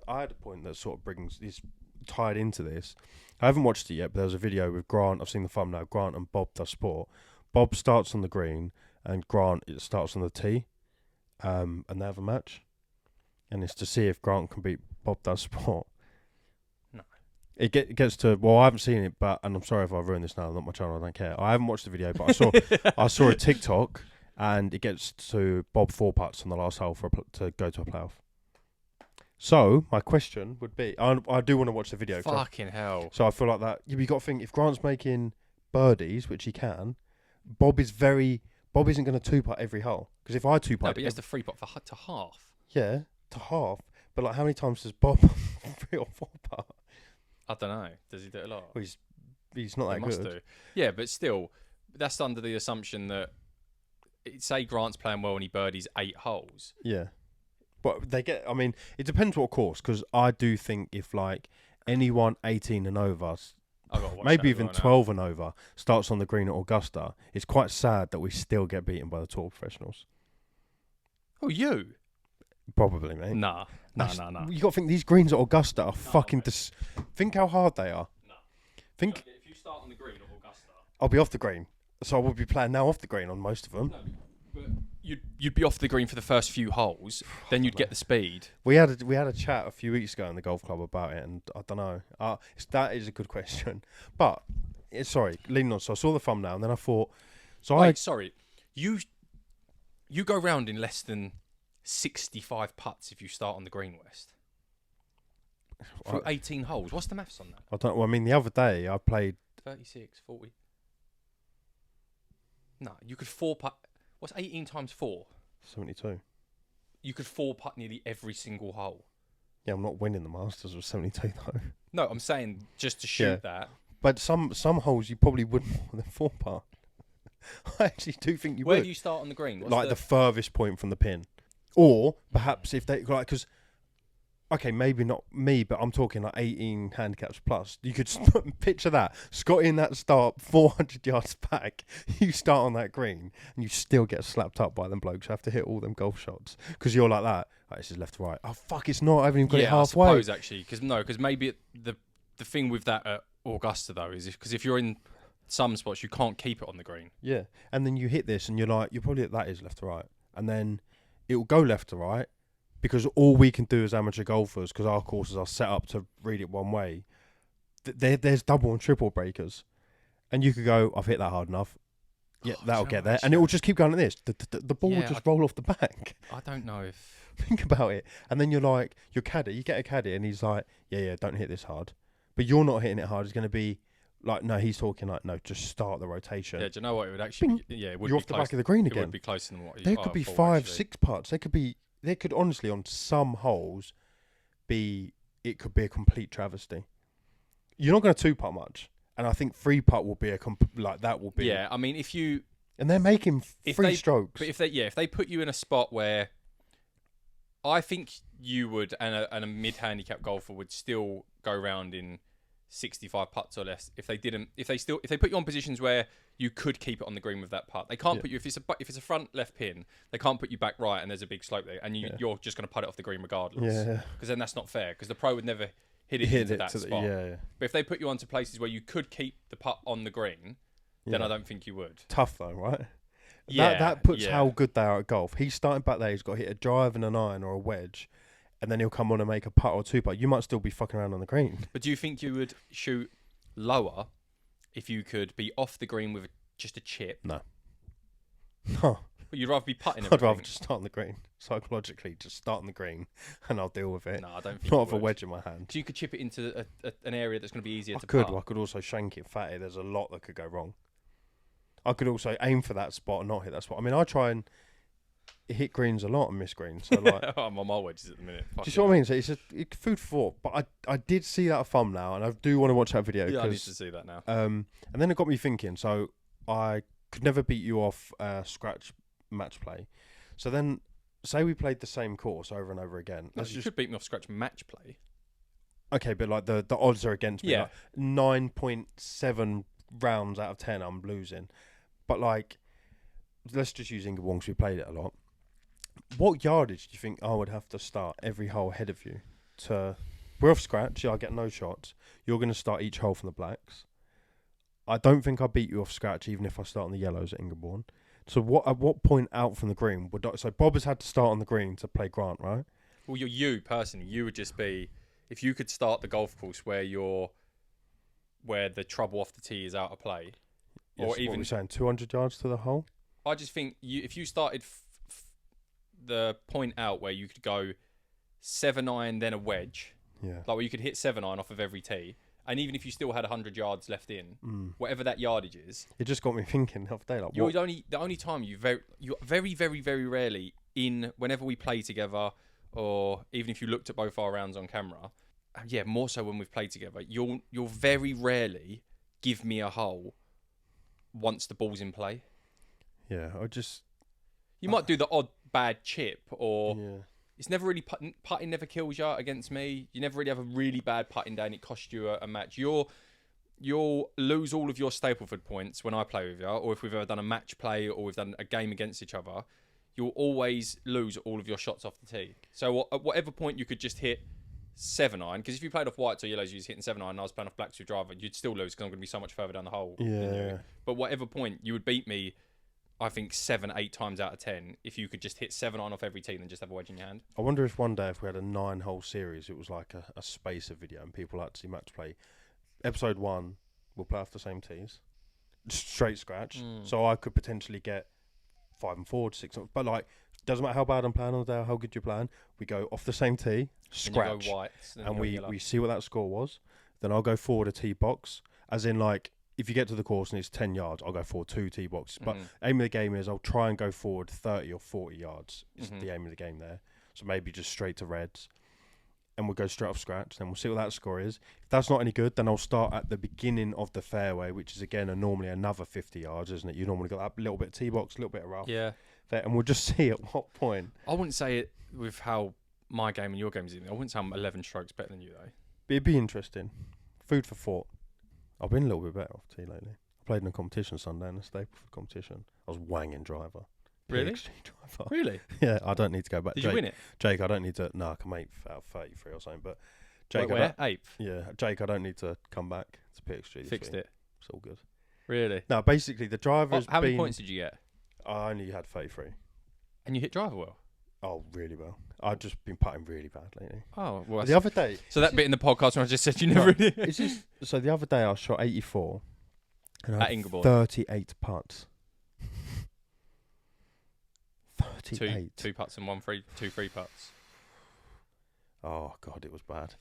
I had a point that sort of is tied into this. I haven't watched it yet, but there was a video with Grant. I've seen the thumbnail. Grant and Bob does sport. Bob starts on the green and Grant starts on the tee, and they have a match, and it's to see if Grant can beat Bob does sport. No. It gets to, well, I haven't seen it, and I'm sorry if I ruined this now. Not my channel. I don't care. I haven't watched the video, but I saw a TikTok, and it gets to Bob 4 putts on the last hole to go to a playoff. So my question would be, I do want to watch the video. Fucking hell. So I feel like that you got to think, if Grant's making birdies, which he can, Bob isn't going to 2-putt every hole, because if I 2-putt, No, but he has the 3 putt to half. Yeah, to half. But like, how many times does Bob 3 or 4 putt? I don't know. Does he do it a lot? Well, he's not that He must good. do. Yeah, but still, that's under the assumption that, say Grant's playing well and he birdies 8 holes. Yeah, but I mean, it depends what course, because I do think if like anyone 18 and over, maybe even 12 and over, starts on the green at Augusta, it's quite sad that we still get beaten by the tour professionals. Oh, you? Probably, mate. Nah. You got to think these greens at Augusta are fucking. Think how hard they are. No. Think If you start on the green at Augusta, I'll be off the green, so I will be playing now off the green on most of them. no, but you'd be off the green for the first few holes, then you'd get the speed. We had a chat a few weeks ago in the golf club about it, and I don't know. That is a good question, but sorry, leaning on. So I saw the thumbnail, and then I thought. So Wait, sorry, you go round in less than 65 putts if you start on the green, West. Through 18 holes. What's the maths on that? I don't. Well, I mean, the other day I played 36, 40. No, you could 4-putt. What's 18 times 4? 72. You could 4-putt nearly every single hole. Yeah, I'm not winning the Masters with 72 though. No, I'm saying just to shoot that. But some holes you probably wouldn't more than 4-putt. I actually do think you would. Where do you start on the green? What's the furthest point from the pin, or perhaps if they like, because okay, maybe not me, but I'm talking like 18 handicaps plus. You could picture that Scotty in that start 400 yards back. You start on that green and you still get slapped up by them blokes. You have to hit all them golf shots because you're like that. Right, this is left to right. Oh fuck, it's not. I haven't even got it halfway. I suppose actually, because maybe the thing with that at Augusta though is because if you're in some spots you can't keep it on the green. Yeah, and then you hit this and you're like, you're probably that is left to right, and then it will go left to right because all we can do as amateur golfers, because our courses are set up to read it one way. There's double and triple breakers, and you could go, I've hit that hard enough. Yeah, that'll get there, and it will just keep going like this. The ball will just roll off the back. I don't know if think about it, and then you're like, your caddy, you get a caddy, and he's like, yeah, don't hit this hard, but you're not hitting it hard. It's going to be like, no, he's talking like, no, just start the rotation. Yeah, do you know what it would actually? It would you're be off the back of the green again. It would be closer than what there could be 5, 6 putts. There could honestly on some holes it could be a complete travesty. You're not going to 2-putt much, and I think 3-putt will be that will be. Yeah, I mean, if you and they're making 3 strokes. But if they put you in a spot where I think you would, and a mid-handicap golfer would still go round in 65 putts or less if they put you on positions where you could keep it on the green with that putt. They can't put you if it's a front left pin. They can't put you back right and there's a big slope there, and you're just going to putt it off the green regardless. Yeah, because then that's not fair. Because the pro would never hit it into that spot. But if they put you onto places where you could keep the putt on the green, then I don't think you would. Tough though, right? Yeah, that puts how good they are at golf. He's starting back there. He's got to hit a drive and an iron or a wedge, and then he'll come on and make a putt or 2-putt. You might still be fucking around on the green. But do you think you would shoot lower if you could be off the green with just a chip? No. Huh. But you'd rather be putting. I'd rather just start on the green. Psychologically, just start on the green, and I'll deal with it. No, I don't think. Not with a wedge in my hand. So you could chip it into an area that's going to be easier to putt. putt. I could also shank it fatty. There's a lot that could go wrong. I could also aim for that spot and not hit that spot. I mean, I try and hit greens a lot and miss greens. So like, I'm on my wedges at the minute. Do you see what I mean? So it's just food for thought. But I did see that thumbnail, and I do want to watch that video. Yeah, I need to see that now. And then it got me thinking. So I could never beat you off scratch match play. So then, say we played the same course over and over again. No, you could beat me off scratch match play. Okay, but like the odds are against me. Yeah. Like 9.7 rounds out of 10, I'm losing. But like, let's just use Ingeborg because we played it a lot. What yardage do you think I would have to start every hole ahead of you? We're off scratch. I get no shots. You're going to start each hole from the blacks. I don't think I beat you off scratch, even if I start on the yellows at Ingeborg. So at what point out from the green so Bob has had to start on the green to play Grant, right? Well, you personally, you would just be, if you could start the golf course where the trouble off the tee is out of play, yes, or even what we're saying, 200 yards to the hole. I just think if you started the point out where you could go 7-iron then a wedge, like where you could hit 7-iron off of every tee. And even if you still had 100 yards left in, whatever that yardage is, it just got me thinking the other day. Like, the only time you're very, very, very rarely whenever we play together, or even if you looked at both our rounds on camera, more so when we've played together, you'll very rarely give me a hole once the ball's in play. Yeah, you might do the odd bad chip or. Yeah. It's never really putting never kills you against me. You never really have a really bad putting day and it costs you a match. You'll lose all of your Stapleford points when I play with you, or if we've ever done a match play or we've done a game against each other. You'll always lose all of your shots off the tee. So at whatever point you could just hit 7-iron, because if you played off whites or yellows, you was hitting 7-iron and I was playing off blacks with driver, you'd still lose because I'm going to be so much further down the hole than you. But whatever point, you would beat me, I think 7-8 times out of 10 if you could just hit 7-iron off every tee and just have a wedge in your hand. I wonder if one day if we had a 9-hole series, it was like a spacer video and people like to see match play. Episode 1, we'll play off the same tees, straight scratch. So I could potentially get 5 and 4, 6, but like doesn't matter how bad I'm playing on the day or how good you're playing. We go off the same tee, scratch, and we see what that score was. Then I'll go forward a tee box, as in like. If you get to the course and it's 10 yards, I'll go forward 2 tee boxes. But aim of the game is I'll try and go forward 30 or 40 yards. Is the aim of the game there. So maybe just straight to reds. And we'll go straight off scratch. Then we'll see what that score is. If that's not any good, then I'll start at the beginning of the fairway, which is, again, normally another 50 yards, isn't it? You normally got that little bit of tee box, a little bit of rough. Yeah. And we'll just see at what point. I wouldn't say it with how my game and your game is. I wouldn't say I'm 11 strokes better than you, though. But it'd be interesting. Food for thought. I've been a little bit better off tee lately. Played in a competition Sunday in a Stapleford competition. I was wanging driver. Really? Driver. Really? Yeah, I don't need to go back. Did Jake, you win it? Jake, I don't need to. No, I can make out 33 or something. But Jake, Where? 8th. Yeah, Jake, I don't need to come back to PXG. Fixed it. It's all good. Really? No, basically the driver's How many points did you get? I only had 33. And you hit driver well. Oh, really well. I've just been putting really bad lately. Oh, well. The other day. So that bit in the podcast when I just said you never really. So the other day I shot 84. And I At had Ingeborg. 38 putts. 38. Two putts and two free putts. Oh God, it was bad.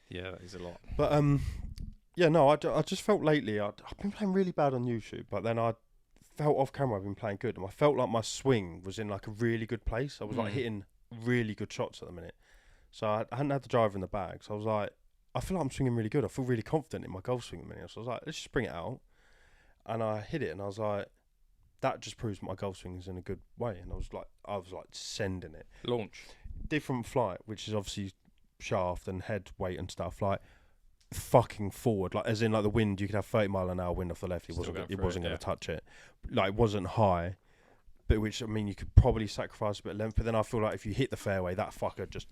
Yeah, that is a lot. But yeah, no, I just felt lately I've been playing really bad on YouTube, but then I felt off camera I've been playing good, and I felt like my swing was in like a really good place. I was like hitting really good shots at the minute, so I hadn't had the driver in the bag, so I was like, I feel like I'm swinging really good. I feel really confident in my golf swing at the minute, so I was like, let's just bring it out, and I hit it, and I was like, that just proves my golf swing is in a good way, and I was like sending it. Launch. Different flight, which is obviously shaft and head weight and stuff, like fucking forward, like as in like the wind, you could have 30-mile-an-hour wind off the left, it wasn't going to touch it, like it wasn't high, but which I mean you could probably sacrifice a bit of length, but then I feel like if you hit the fairway, that fucker just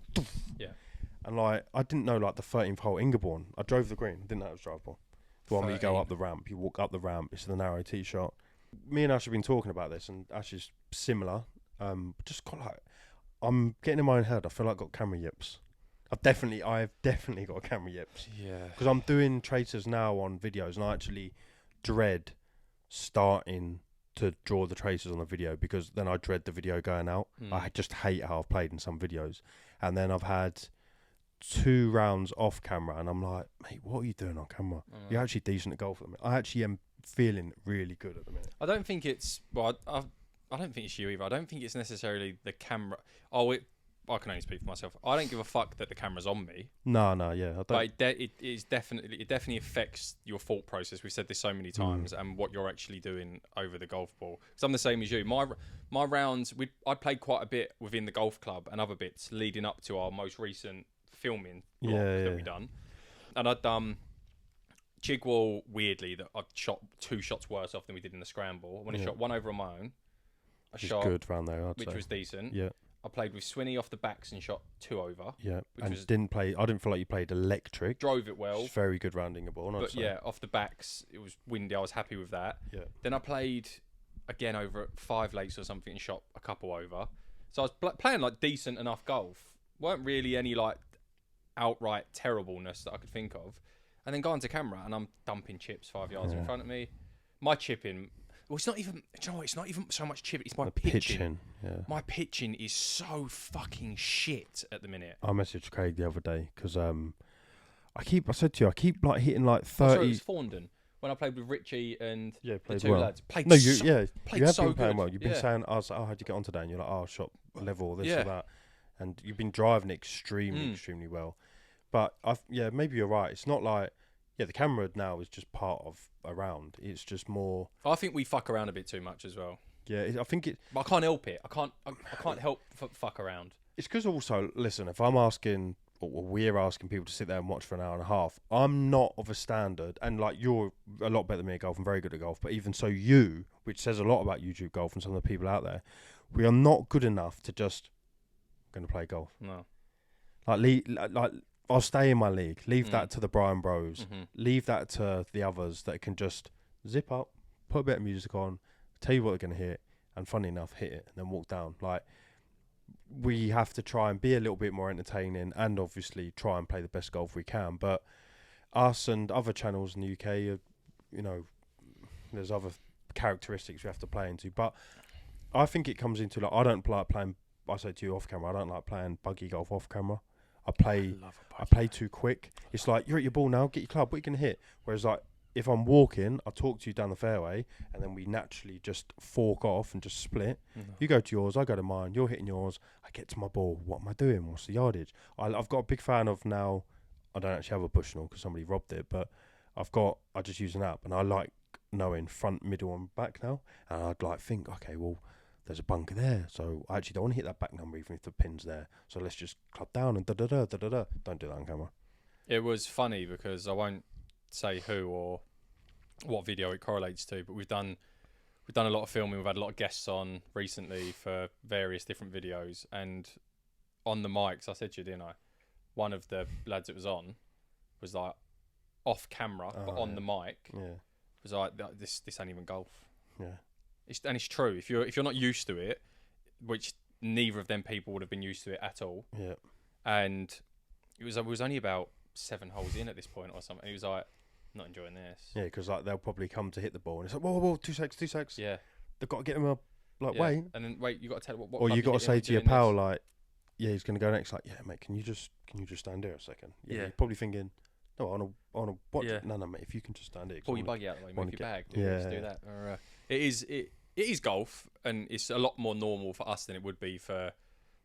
and like I didn't know like the 13th hole Ingeborg, I drove the green, I didn't know it was drivable. The one where you go up the ramp, you walk up the ramp, it's the narrow tee shot. Me and Ash have been talking about this, and Ash is similar, just got like, I'm getting in my own head, I feel like I've got camera yips. I've definitely got camera yips. Yeah. Because I'm doing traces now on videos, and I actually dread starting to draw the traces on the video, because then I dread the video going out. I just hate how I've played in some videos. And then I've had 2 rounds off camera, and I'm like, mate, what are you doing on camera? You're actually decent at golf at the minute. I actually am feeling really good at the minute. I don't think it's, well, I don't think it's you either. I don't think it's necessarily the camera. I can only speak for myself. I don't give a fuck that the camera's on me. No, yeah. I don't. But it definitely affects your thought process. We've said this so many times, and what you're actually doing over the golf ball. Because I'm the same as you. My rounds, I played quite a bit within the golf club and other bits leading up to our most recent filming that we done. And I'd Chigwell, weirdly, that I shot 2 shots worse off than we did in the scramble. When I shot 1 over on my own, shot good round there, which was decent. Yeah. I played with Swinney off the backs and shot 2 over. Yeah, and I didn't feel like you played electric. Drove it well. It's very good rounding a ball. But yeah, off the backs, it was windy. I was happy with that. Yeah. Then I played again over at 5 lakes or something and shot a couple over. So I was playing like decent enough golf. Weren't really any like outright terribleness that I could think of. And then go onto camera and I'm dumping chips 5 yards in front of me. My chipping... Well, it's not even. Do you know what? It's not even so much chip. It's my pitching. Yeah. My pitching is so fucking shit at the minute. I messaged Craig the other day because I said to you, I keep like hitting like 30. Sorry, it was Thorndon when I played with Richie and the 2 lads. You have been playing well. You've been saying, I was like, oh, how'd you get on today? And you're like, oh, I shot level, this or that, and you've been driving extremely well. But maybe you're right. It's not like. Yeah, the camera now is just part of a round. It's just more. I think we fuck around a bit too much as well. Yeah, I think it. But I can't help it. I can't help fuck around. It's because also, listen, if I'm asking, or we're asking people to sit there and watch for an hour and a half, I'm not of a standard, and like you're a lot better than me at golf and very good at golf. But even so, which says a lot about YouTube golf and some of the people out there, we are not good enough to just going to play golf. No. Like. I'll stay in my league. Leave that to the Brian Bros. Leave that to the others that can just zip up, put a bit of music on, tell you what they're going to hit, and funny enough, hit it, and then walk down. Like, we have to try and be a little bit more entertaining and obviously try and play the best golf we can. But us and other channels in the UK, there's other characteristics we have to play into. But I think it comes into, like, I don't like playing, I say to you off camera, I don't like playing buggy golf off camera. I play too quick. It's like, you're at your ball now, get your club, what are you going to hit? Whereas like, if I'm walking, I talk to you down the fairway, and then we naturally just fork off and just split. You go to yours, I go to mine, you're hitting yours, I get to my ball, what am I doing? What's the yardage? I've got a big fan of now, I don't actually have a Bushnell because somebody robbed it, but I just use an app, and I like knowing front, middle and back now, and I'd like think, okay, well, there's a bunker there, so I actually don't want to hit that back number even if the pin's there. So let's just club down and da-da-da, da-da-da. Don't do that on camera. It was funny because I won't say who or what video it correlates to, but we've done a lot of filming. We've had a lot of guests on recently for various different videos, and on the mics, I said to you, didn't I? one of the lads that was on was like off camera, but on the mic, was like, this ain't even golf. Yeah. And it's true. If you're not used to it, which neither of them people would have been used to it at all. Yeah. And it was only about 7 holes in at this point or something. He was like, not enjoying this. Yeah, because like they'll probably come to hit the ball and it's like, whoa, 2 seconds. Yeah. They've got to get him up. Like, wait. And then wait, you got to tell what. Or you got to say to your pal, like, yeah, he's going to go next. Like, yeah, mate, can you just stand there a second? Yeah. You're probably thinking, no, I want to watch. Yeah. No, mate. If you can just stand there. Pull your buggy out of the way, move your bag. Do that. Or, it is golf, and it's a lot more normal for us than it would be for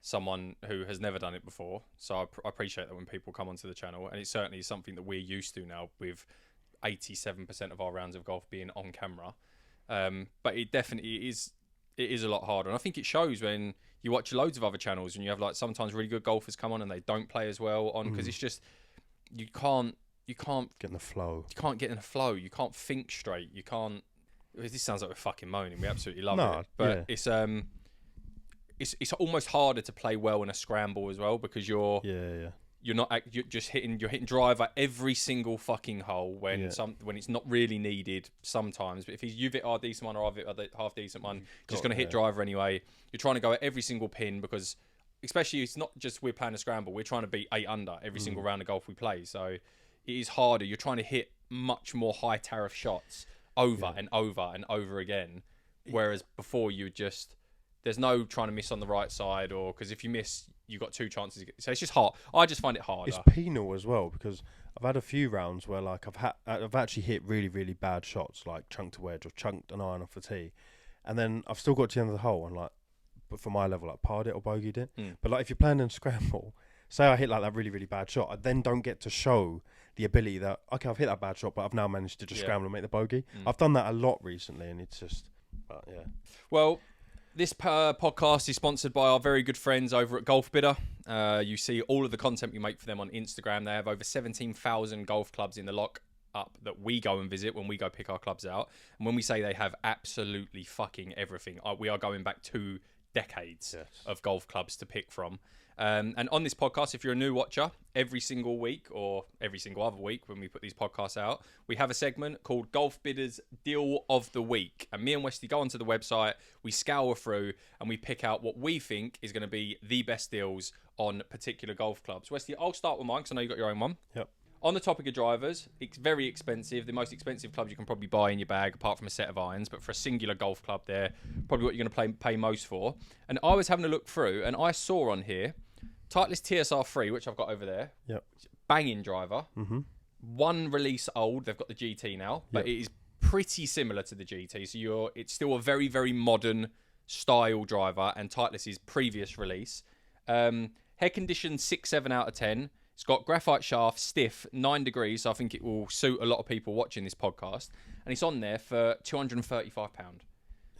someone who has never done it before. So I appreciate that when people come onto the channel, and it's certainly something that we're used to now with 87% of our rounds of golf being on camera. But it definitely is. It is a lot harder, and I think it shows when you watch loads of other channels and you have like sometimes really good golfers come on and they don't play as well on because it's just you can't get in the flow. You can't get in the flow. You can't think straight. You can't. This sounds like we're fucking moaning. We absolutely love it, but it's almost harder to play well in a scramble as well because you're hitting driver every single fucking hole when it's not really needed sometimes. But if you've hit our decent one or I've hit a half decent one, just going to hit driver anyway. You're trying to go at every single pin because, especially, it's not just we're playing a scramble. We're trying to beat 8 under every single round of golf we play. So it is harder. You're trying to hit much more high tariff shots over and over and over again. Whereas before you would just, there's no trying to miss on the right side, or because if you miss, you got 2 chances. So it's just hard. I just find it harder. It's penal as well because I've had a few rounds where like I've actually hit really, really bad shots, like chunked a wedge or chunked an iron off the tee, and then I've still got to the end of the hole and like, but for my level, like parred it or bogeyed it. But like if you're playing in scramble, say I hit like that really, really bad shot, I then don't get to show the ability that okay, I've hit that bad shot, but I've now managed to just scramble and make the bogey. I've done that a lot recently, and it's just, Well. This podcast is sponsored by our very good friends over at Golf Bidder. You see all of the content we make for them on Instagram. They have over 17,000 golf clubs in the lock-up that we go and visit when we go pick our clubs out. And when we say they have absolutely fucking everything, we are going back 2 decades of golf clubs to pick from. And on this podcast, if you're a new watcher, every single week or every single other week when we put these podcasts out, we have a segment called Golf Bidder's Deal of the Week. And me and Westy go onto the website, we scour through, and we pick out what we think is going to be the best deals on particular golf clubs. Westy, I'll start with mine because I know you got your own one. Yep. On the topic of drivers, it's very expensive. The most expensive clubs you can probably buy in your bag, apart from a set of irons. But for a singular golf club, they're probably what you're going to pay most for. And I was having a look through, and I saw on here Titleist TSR3, which I've got over there. Yep. Banging driver. 1 release old. They've got the GT now, but it is pretty similar to the GT. So it's still a very, very modern style driver, and Titleist's previous release. Head condition 6-7 out of 10. It's got graphite shaft, stiff, 9 degrees. So I think it will suit a lot of people watching this podcast. And it's on there for £235.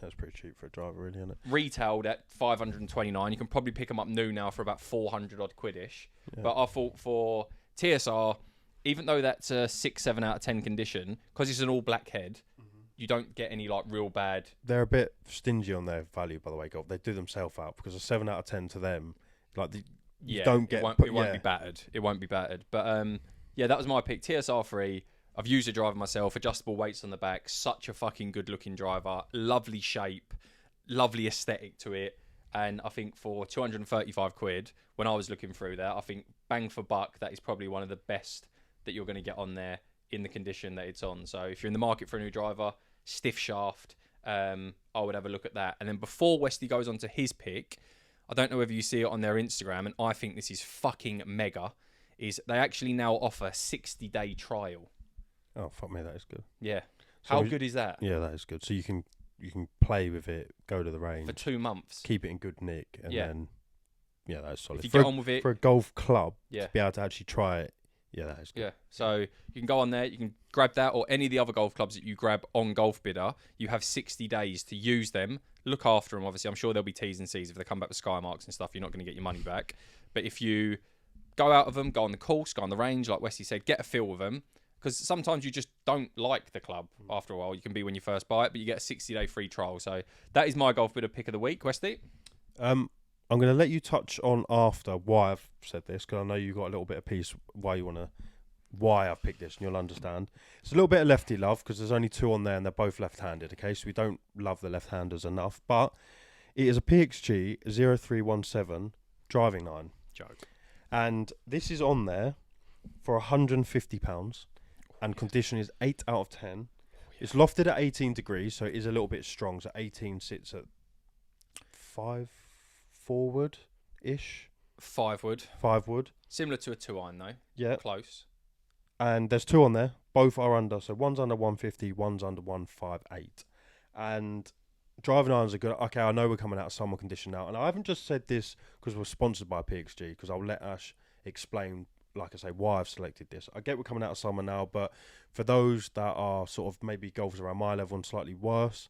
That's pretty cheap for a driver, really, isn't it? Retailed at $529. You can probably pick them up new now for about 400 odd quidish. Yeah. But I thought for TSR, even though that's a 6-7 out of 10 condition, because it's an all black head, you don't get any like real bad. They're a bit stingy on their value, by the way, golf. They do themselves out because a 7 out of 10 to them, like you don't get. It won't be battered. It won't be battered. But that was my pick. TSR3. I've used a driver myself, adjustable weights on the back, such a fucking good looking driver, lovely shape, lovely aesthetic to it. And I think for 235 quid, when I was looking through that, I think bang for buck, that is probably one of the best that you're going to get on there in the condition that it's on. So if you're in the market for a new driver, stiff shaft, I would have a look at that. And then before Westy goes on to his pick, I don't know whether you see it on their Instagram, and I think this is fucking mega, is they actually now offer 60-day trial. Oh, fuck me, that is good. Yeah. So how good is that? Yeah, that is good. So you can play with it, go to the range. For 2 months. Keep it in good nick, and then, that's solid. If you get on with it. For a golf club, to be able to actually try it, that is good. Yeah, so you can go on there, you can grab that, or any of the other golf clubs that you grab on Golf Bidder. You have 60 days to use them, look after them, obviously. I'm sure there'll be T's and C's. If they come back with sky marks and stuff, you're not going to get your money back. But if you go out of them, go on the course, go on the range, like Westy said, get a feel with them. Because sometimes you just don't like the club after a while. You can be when you first buy it, but you get a 60-day free trial. So that is my Golf Bidder pick of the week, Westy. I I'm going to let you touch on after why I've said this, because I know you got a little bit of piece why I've picked this, and you'll understand. It's a little bit of lefty love because there's only 2 on there and they're both left-handed, okay? So we don't love the left-handers enough, but it is a PXG 0317 driving iron. Joke. And this is on there for £150 and condition is 8 out of 10. It's lofted at 18 degrees, so it is a little bit strong. So 18 sits at 5 forward-ish. 5 wood. 5 wood. Similar to a 2-iron though. Yeah. Close. And there's 2 on there. Both are under. So one's under 150, one's under 158. And driving irons are good. Okay, I know we're coming out of summer condition now. And I haven't just said this because we're sponsored by PXG, because I'll let Ash explain, like I say, why I've selected this. I get we're coming out of summer now, but for those that are sort of maybe golfers around my level and slightly worse,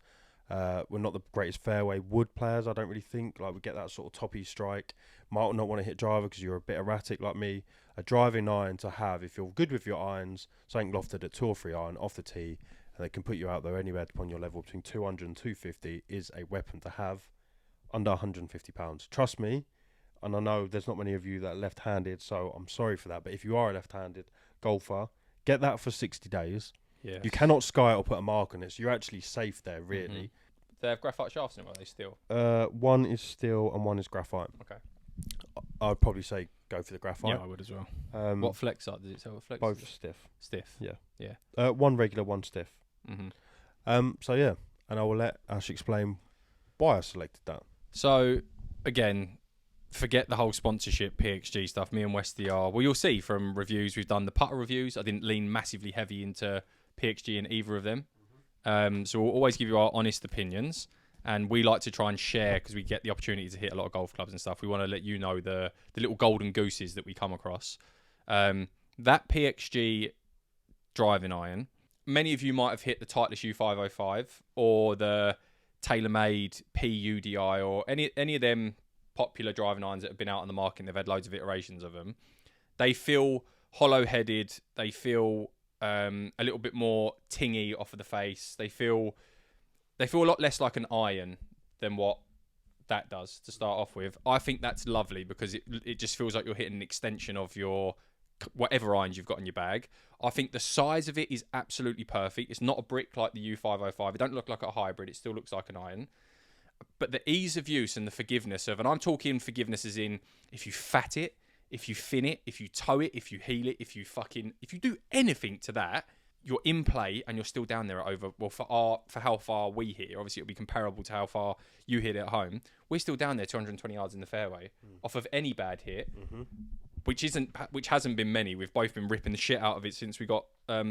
we're not the greatest fairway wood players, I don't really think. Like, we get that sort of toppy strike. Might not want to hit driver because you're a bit erratic like me. A driving iron to have, if you're good with your irons, something lofted at 2 or 3 iron off the tee, and they can put you out there anywhere upon your level between 200 and 250, is a weapon to have under £150. Trust me, and I know there's not many of you that are left-handed, so I'm sorry for that, but if you are a left-handed golfer, get that for 60 days. Yeah. You cannot sky it or put a mark on it, so you're actually safe there, really. They have graphite shafts in them, or are they steel? One is steel and one is graphite. Okay. I'd probably say go for the graphite. Yeah, I would as well. What flex are? Does it say what flex? Both is? stiff. Stiff. Yeah. One regular, one stiff. So yeah, and I will let Ash explain why I selected that. So again, forget the whole sponsorship PXG stuff. Me and Westy are, well, you'll see from reviews, we've done the putter reviews. I didn't lean massively heavy into PXG in either of them. So we'll always give you our honest opinions, and we like to try and share, because we get the opportunity to hit a lot of golf clubs and stuff. We want to let you know the little golden gooses that we come across. That PXG driving iron, many of you might have hit the Titleist U505 or the TaylorMade PUDI or any of them popular driving irons that have been out on the market, and they've had loads of iterations of them. They feel hollow-headed. They feel a little bit more tingy off of the face. They feel a lot less like an iron than what that does to start off with. I think that's lovely because it just feels like you're hitting an extension of your whatever irons you've got in your bag. I think the size of it is absolutely perfect. It's not a brick like the U505. It don't look like a hybrid. It still looks like an iron. But the ease of use and the forgiveness of, and I'm talking forgiveness as in, if you fat it, if you fin it, if you toe it, if you heel it, if you do anything to that, you're in play and you're still down there at over, well, for how far we hit it, obviously it'll be comparable to how far you hit it at home. We're still down there 220 yards in the fairway off of any bad hit, which hasn't been many. We've both been ripping the shit out of it since we got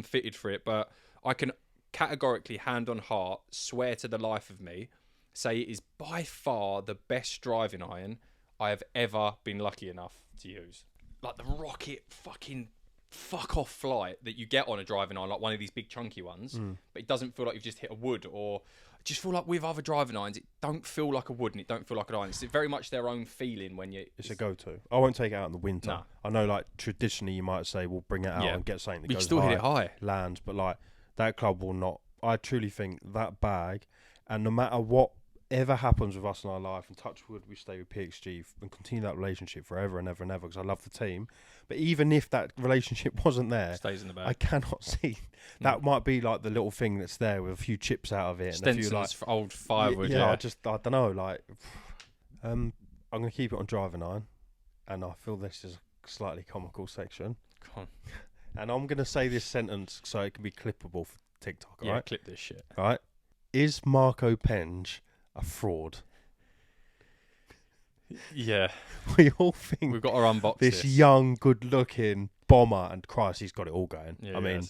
fitted for it. But I can categorically, hand on heart, swear to the life of me, say it is by far the best driving iron I have ever been lucky enough to use. Like the rocket fucking fuck off flight that you get on a driving iron, like one of these big chunky ones, but it doesn't feel like you've just hit a wood, or I just feel like with other driving irons, it don't feel like a wood and it don't feel like an iron. It's very much their own feeling when you... It's a go-to. I won't take it out in the winter. Nah. I know, like, traditionally you might say, we'll bring it out and get something that you goes still high, hit it high. lands, but like that club will not. I truly think that bag, and no matter what ever happens with us in our life, and touch wood, we stay with PXG and continue that relationship forever and ever and ever, because I love the team. But even if that relationship wasn't there, Stays in the bag. I cannot see. That might be like the little thing that's there with a few chips out of it. Stenson's and a few, like, old firewood. Yeah, I don't know. Like, I'm going to keep it on driving iron, and I feel this is a slightly comical section. Come on. And I'm going to say this sentence so it can be clippable for TikTok, Yeah, right? clip this shit. Right? Is Marco Penge a fraud? Yeah. We all think We've got to unbox this young, good-looking bomber, and Christ, he's got it all going. Yeah, I mean,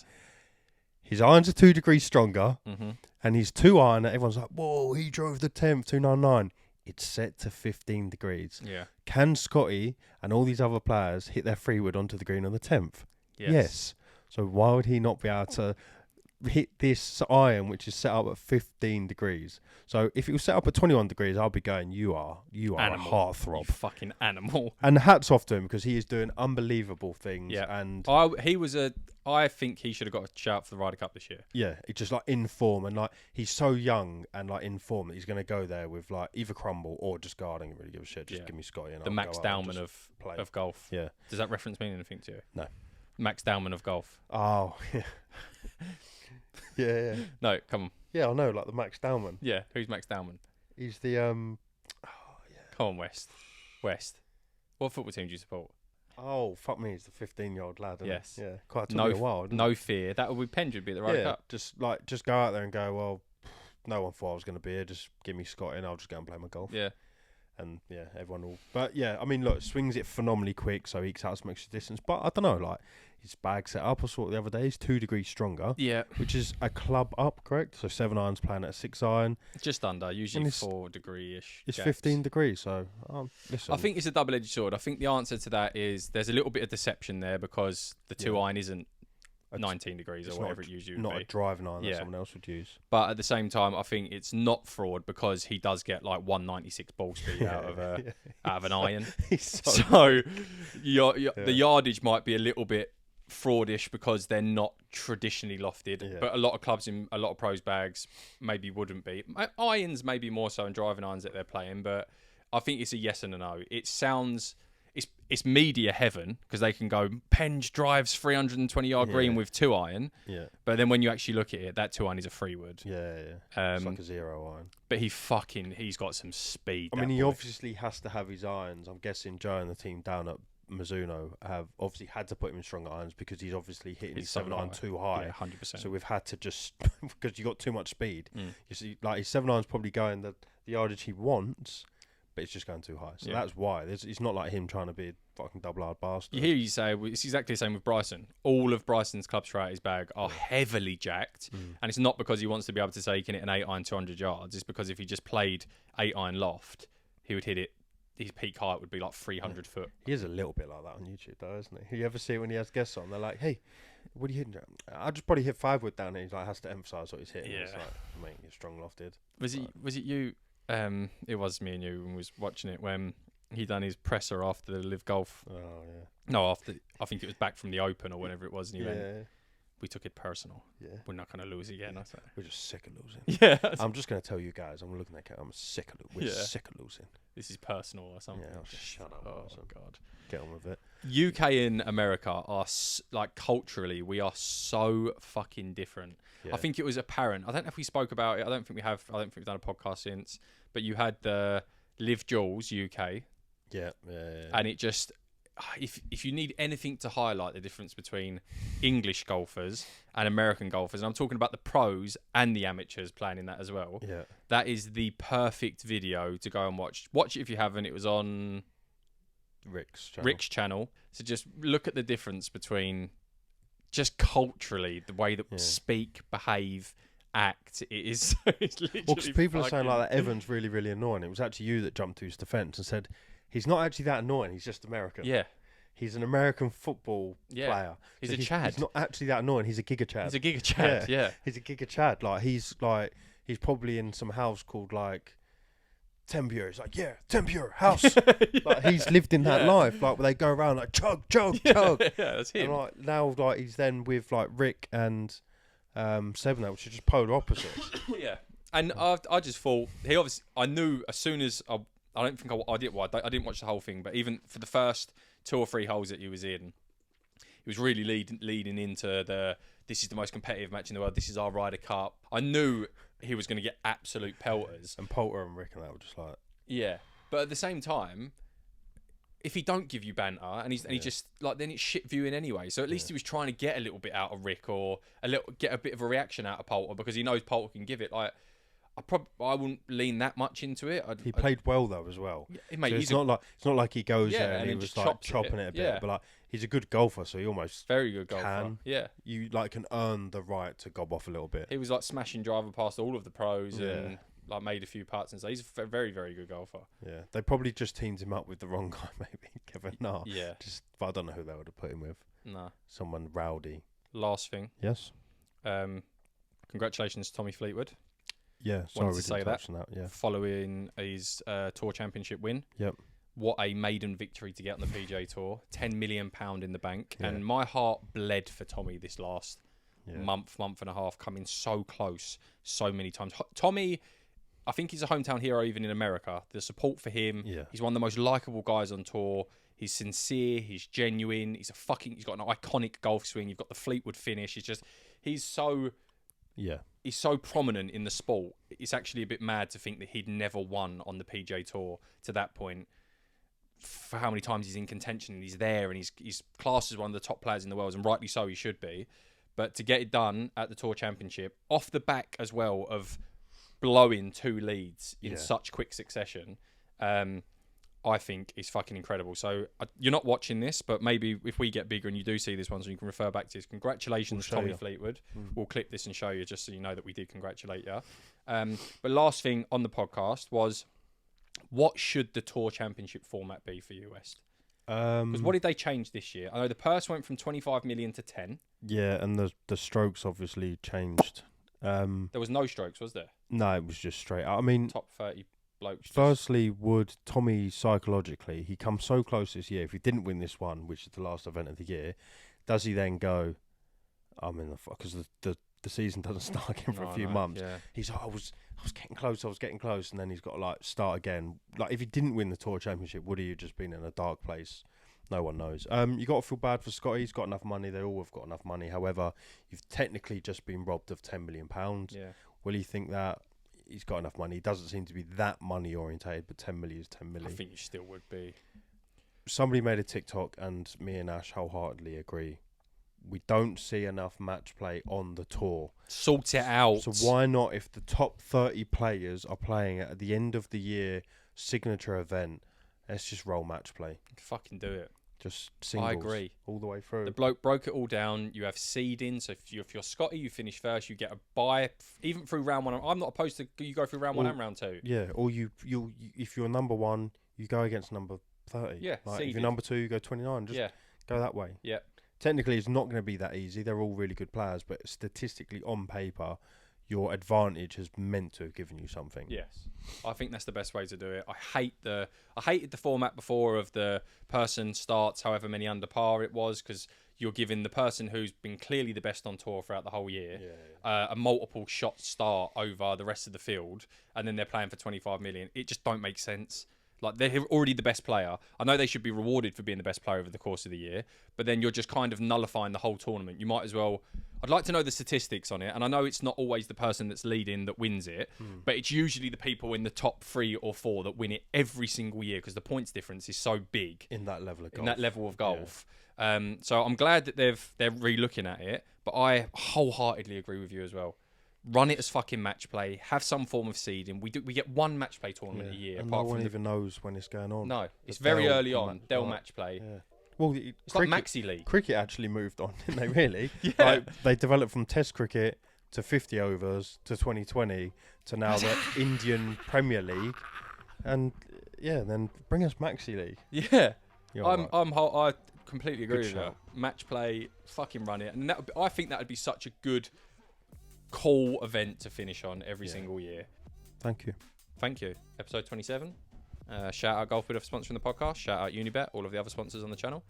his irons are 2 degrees stronger, Mm-hmm. and his 2 iron, everyone's like, whoa, he drove the 10th, 299. It's set to 15 degrees. Yeah. Can Scotty and all these other players hit their 3 wood onto the green on the 10th? Yes. So why would he not be able to hit this iron, which is set up at 15 degrees. So if it was set up at 21 degrees, I'll be going, you are Animal. a heartthrob. You fucking animal. And hats off to him because he is doing unbelievable things. Yeah. And I think he should have got a shout for the Ryder Cup this year. yeah, it's just like in form, and like he's so young and like in form that he's going to go there with like either crumble or just guard. I don't really give a shit. Just give me Scotty. And The I'll Max go out and Dowman just play. of golf. Yeah. Does that reference mean anything to you? No. Max Dowman of golf. Oh, yeah. yeah. No, come on. Yeah, I know, like the Max Dowman. Yeah, who's Max Dowman? He's the Come on, West. What football team do you support? Oh, fuck me, he's the 15-year-old lad. Isn't Yes. He? Yeah. Quite took me a while. Didn't No fear. That would be Penge would be at the Ryder Cup. Just go out there and go, well, no one thought I was going to be here. Just give me Scott and I'll just go and play my golf. Yeah. And yeah, everyone will. But yeah, I mean, look, swings it phenomenally quick, so he ekes out some extra distance. But I don't know, like his bag set up, I saw it the other day, is 2 degrees stronger. Yeah. Which is a club up, correct? So 7 irons playing at a 6 iron. Just under, usually 4 degree-ish. It's gaps. 15 degrees, so listen. I think it's a double-edged sword. I think the answer to that is there's a little bit of deception there because the 2 iron isn't 19 degrees or whatever it usually would not be. a driving iron that someone else would use. But at the same time, I think it's not fraud because he does get like 196 ball speed out of an iron. So the yardage might be a little bit fraudish because they're not traditionally lofted. But a lot of clubs in a lot of pros bags maybe wouldn't be. Irons maybe more so in driving irons that they're playing. But I think it's a yes and a no. It sounds... It's media heaven because they can go Penge drives 320-yard green with 2 iron. Yeah. But then when you actually look at it, that 2 iron is a 3-wood. Yeah. It's like a 0 iron. But he's got some speed. I mean, he obviously has to have his irons. I'm guessing Joe and the team down at Mizuno have obviously had to put him in stronger irons because he's obviously hitting his 7 iron too high. Yeah, 100%. So we've had to just because you got too much speed. You see, like his 7 iron's probably going the yardage he wants. But it's just going too high. So that's why. It's not like him trying to be a fucking double-hard bastard. You hear you say, it's exactly the same with Bryson. All of Bryson's clubs throughout his bag are heavily jacked. And it's not because he wants to be able to say he can hit an 8 iron 200 yards. It's because if he just played 8 iron loft, he would hit it. His peak height would be like 300 foot. He is a little bit like that on YouTube, though, isn't he? You ever see it when he has guests on? They're like, hey, what are you hitting? I just probably hit 5 wood down here. He's like, has to emphasise what he's hitting. Yeah. It's like, mate, you're strong lofted. Was it you? It was me and you when we was watching it when he done his presser after the Live Golf. Oh yeah. No, after I think it was back from the Open or whenever it was, and he went, we took it personal. Yeah. We're not going to lose again. I We're just sick of losing. Yeah. I'm just going to tell you guys. I'm looking at that. I'm sick of We're sick of losing. This is personal or something. Yeah. Shut up. Oh God. Get on with it. UK and America are like culturally, we are so fucking different. Yeah. I think it was apparent. I don't know if we spoke about it. I don't think we have. I don't think we've done a podcast since. But you had the Live Jules UK. Yeah. And it just, if you need anything to highlight the difference between English golfers and American golfers, and I'm talking about the pros and the amateurs playing in that as well. Yeah. That is the perfect video to go and watch. Watch it if you haven't. It was on Rick's channel. So just look at the difference between just culturally the way that speak, behave, act. It is. It's literally. Well, because people are saying like that Evan's really, really annoying. It was actually you that jumped to his defence and said he's not actually that annoying. He's just American. Yeah. He's an American football player. He's a Chad. He's not actually that annoying. He's a Giga Chad. He's a Giga Chad. Yeah. He's a Giga Chad. He's probably in some house called like Tempure. He's like, Tempure house. He's lived in that life. Where they go around like chug. Yeah, that's him. And now he's then with Rick and Seven, which are just polar opposites. Yeah. And I just thought he obviously. I knew as soon as I don't think I did. Well, I didn't watch the whole thing, but even for the first 2 or 3 holes that he was in, he was really leading into this is the most competitive match in the world. This is our Ryder Cup. I knew he was going to get absolute pelters. And Poulter and Rick and that were just like... Yeah. But at the same time, if he don't give you banter and he just then it's shit viewing anyway. So at least he was trying to get a little bit out of Rick or get a bit of a reaction out of Poulter because he knows Poulter can give it. I wouldn't lean that much into it. He played well though as well. Yeah, mate, so it's not like he goes there and he was chopping it a bit. Yeah. But he's a good golfer, so he almost very good golfer. Yeah, you can earn the right to gob off a little bit. He was smashing driver past all of the pros and made a few putts and so he's a very, very good golfer. Yeah, they probably just teamed him up with the wrong guy, maybe Kevin. No, yeah, but I don't know who they would have put him with. No, someone rowdy. Last thing, yes. congratulations to Tommy Fleetwood. Yeah, sorry we didn't touch on that. Yeah, following his Tour Championship win. Yep. What a maiden victory to get on the PGA Tour. £10 million in the bank. Yeah. And my heart bled for Tommy this last yeah. month and a half, coming so close so many times. Tommy, I think he's a hometown hero even in America. The support for him, Yeah. he's one of the most likeable guys on tour. He's sincere, he's genuine, he's got an iconic golf swing. You've got the Fleetwood finish. He's so prominent in the sport. It's actually a bit mad to think that he'd never won on the PGA Tour to that point. For how many times he's in contention and he's there and he's classed as one of the top players in the world, and rightly so, he should be. But to get it done at the Tour Championship, off the back as well of blowing 2 leads in such quick succession, I think is fucking incredible. So you're not watching this, but maybe if we get bigger and you do see this one, so you can refer back to this. Congratulations, Tommy Fleetwood. We'll clip this and show you just so you know that we did congratulate you. But last thing on the podcast was, what should the Tour Championship format be for you, West? Because what did they change this year? I know the purse went from 25 million to 10. Yeah, and the strokes obviously changed. There was no strokes, was there? No, it was just straight out. I mean, Top 30 blokes. Firstly, would Tommy psychologically, he comes so close this year, if he didn't win this one, which is the last event of the year, does he then go, I'm in the fuck, because the season doesn't start again for a few months. Yeah. He's like, I was getting close, and then he's got to like start again. Like if he didn't win the Tour Championship, would he have just been in a dark place? No one knows. You got to feel bad for Scotty. He's got enough money. They all have got enough money. However, you've technically just been robbed of £10 million. Yeah. Will he think that he's got enough money? He doesn't seem to be that money orientated, but 10 million is 10 million. I think you still would be. Somebody made a TikTok, and me and Ash wholeheartedly agree. We don't see enough match play on the tour. Sort it out. So why not, if the top 30 players are playing at the end of the year signature event, let's just roll match play. Fucking do it. Just singles. I agree. All the way through. The bloke broke it all down. You have seeding. So if you're Scotty, you finish first. You get a bye, even through round 1. I'm not opposed to you go through round 1 and round 2. Yeah, or you if you're number 1, you go against number 30. Yeah, like if you're number 2, you go 29. Just go that way. Yeah. Technically, it's not going to be that easy. They're all really good players, but statistically, on paper, your advantage has meant to have given you something. Yes, I think that's the best way to do it. I hated the format before of the person starts however many under par it was, because you're giving the person who's been clearly the best on tour throughout the whole year a multiple shot start over the rest of the field, and then they're playing for 25 million. It just don't make sense. Like, they're already the best player. I know they should be rewarded for being the best player over the course of the year, but then you're just kind of nullifying the whole tournament. You might as well... I'd like to know the statistics on it, and I know it's not always the person that's leading that wins it, but it's usually the people in the top 3 or 4 that win it every single year, because the points difference is so big in that level of golf. Yeah. So I'm glad that they're re-looking at it, but I wholeheartedly agree with you as well. Run it as fucking match play. Have some form of seeding. We get one match play tournament a year. And no one even knows when it's going on. No, it's very early on. Dell match play. Yeah. Well, it's like Maxi League. Cricket actually moved on, didn't they? Really? Yeah. Like, they developed from Test cricket to 50 overs to 2020 to now the Indian Premier League, and then bring us Maxi League. Yeah, I completely agree with that. Match play, fucking run it, and I think that would be such a good, cool event to finish on every single year. Thank you. Episode 27. Shout out Golf With for sponsoring the podcast. Shout out Unibet, all of the other sponsors on the channel.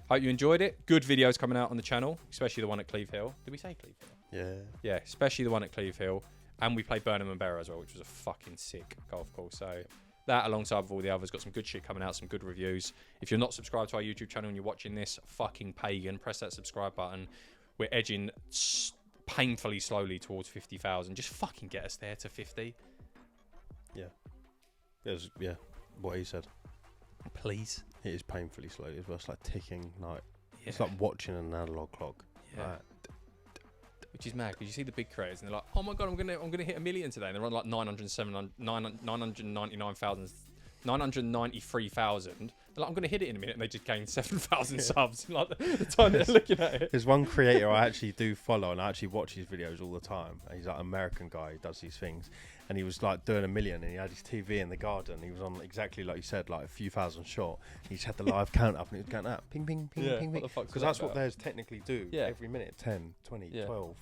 Hope you enjoyed it. Good videos coming out on the channel, especially the one at Cleve Hill. Did we say Cleve Hill? Yeah, especially the one at Cleve Hill. And we played Burnham and Barrow as well, which was a fucking sick golf course. So that, alongside with all the others, got some good shit coming out, some good reviews. If you're not subscribed to our YouTube channel and you're watching this, fucking pagan, press that subscribe button. We're edging painfully slowly towards 50,000. Just fucking get us there to 50. Yeah, what he said. Please. It is painfully slow as well. It's like ticking, it's like watching an analog clock. Yeah. Which is mad, because you see the big creators and they're like, oh my god, I'm gonna hit 1 million today, and they're on like 993,000. They're like, I'm gonna hit it in a minute, and they just gained 7,000 subs. Like the time they're looking at it. There's one creator I actually do follow, and I actually watch his videos all the time. He's like an American guy who does these things, and he was like doing 1 million, and he had his TV in the garden. He was on exactly like you said, like a few thousand shot. He just had the live count up, and it was going up, ping, ping, ping, ping, ping. Because that's what theirs technically do every minute, 10, 20, 12.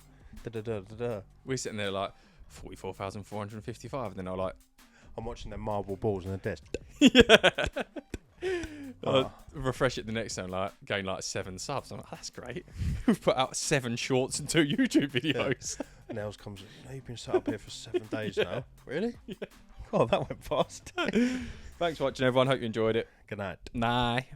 We're sitting there like 44,455, and then I'm like, I'm watching them marble balls on the desk. refresh it the next time, like gain like 7 subs. I'm like, that's great. We've put out 7 shorts and 2 YouTube videos. Nels comes, you've been sat up here for 7 days now. Really? Yeah. Oh, that went fast. Thanks for watching, everyone. Hope you enjoyed it. Good night. Bye.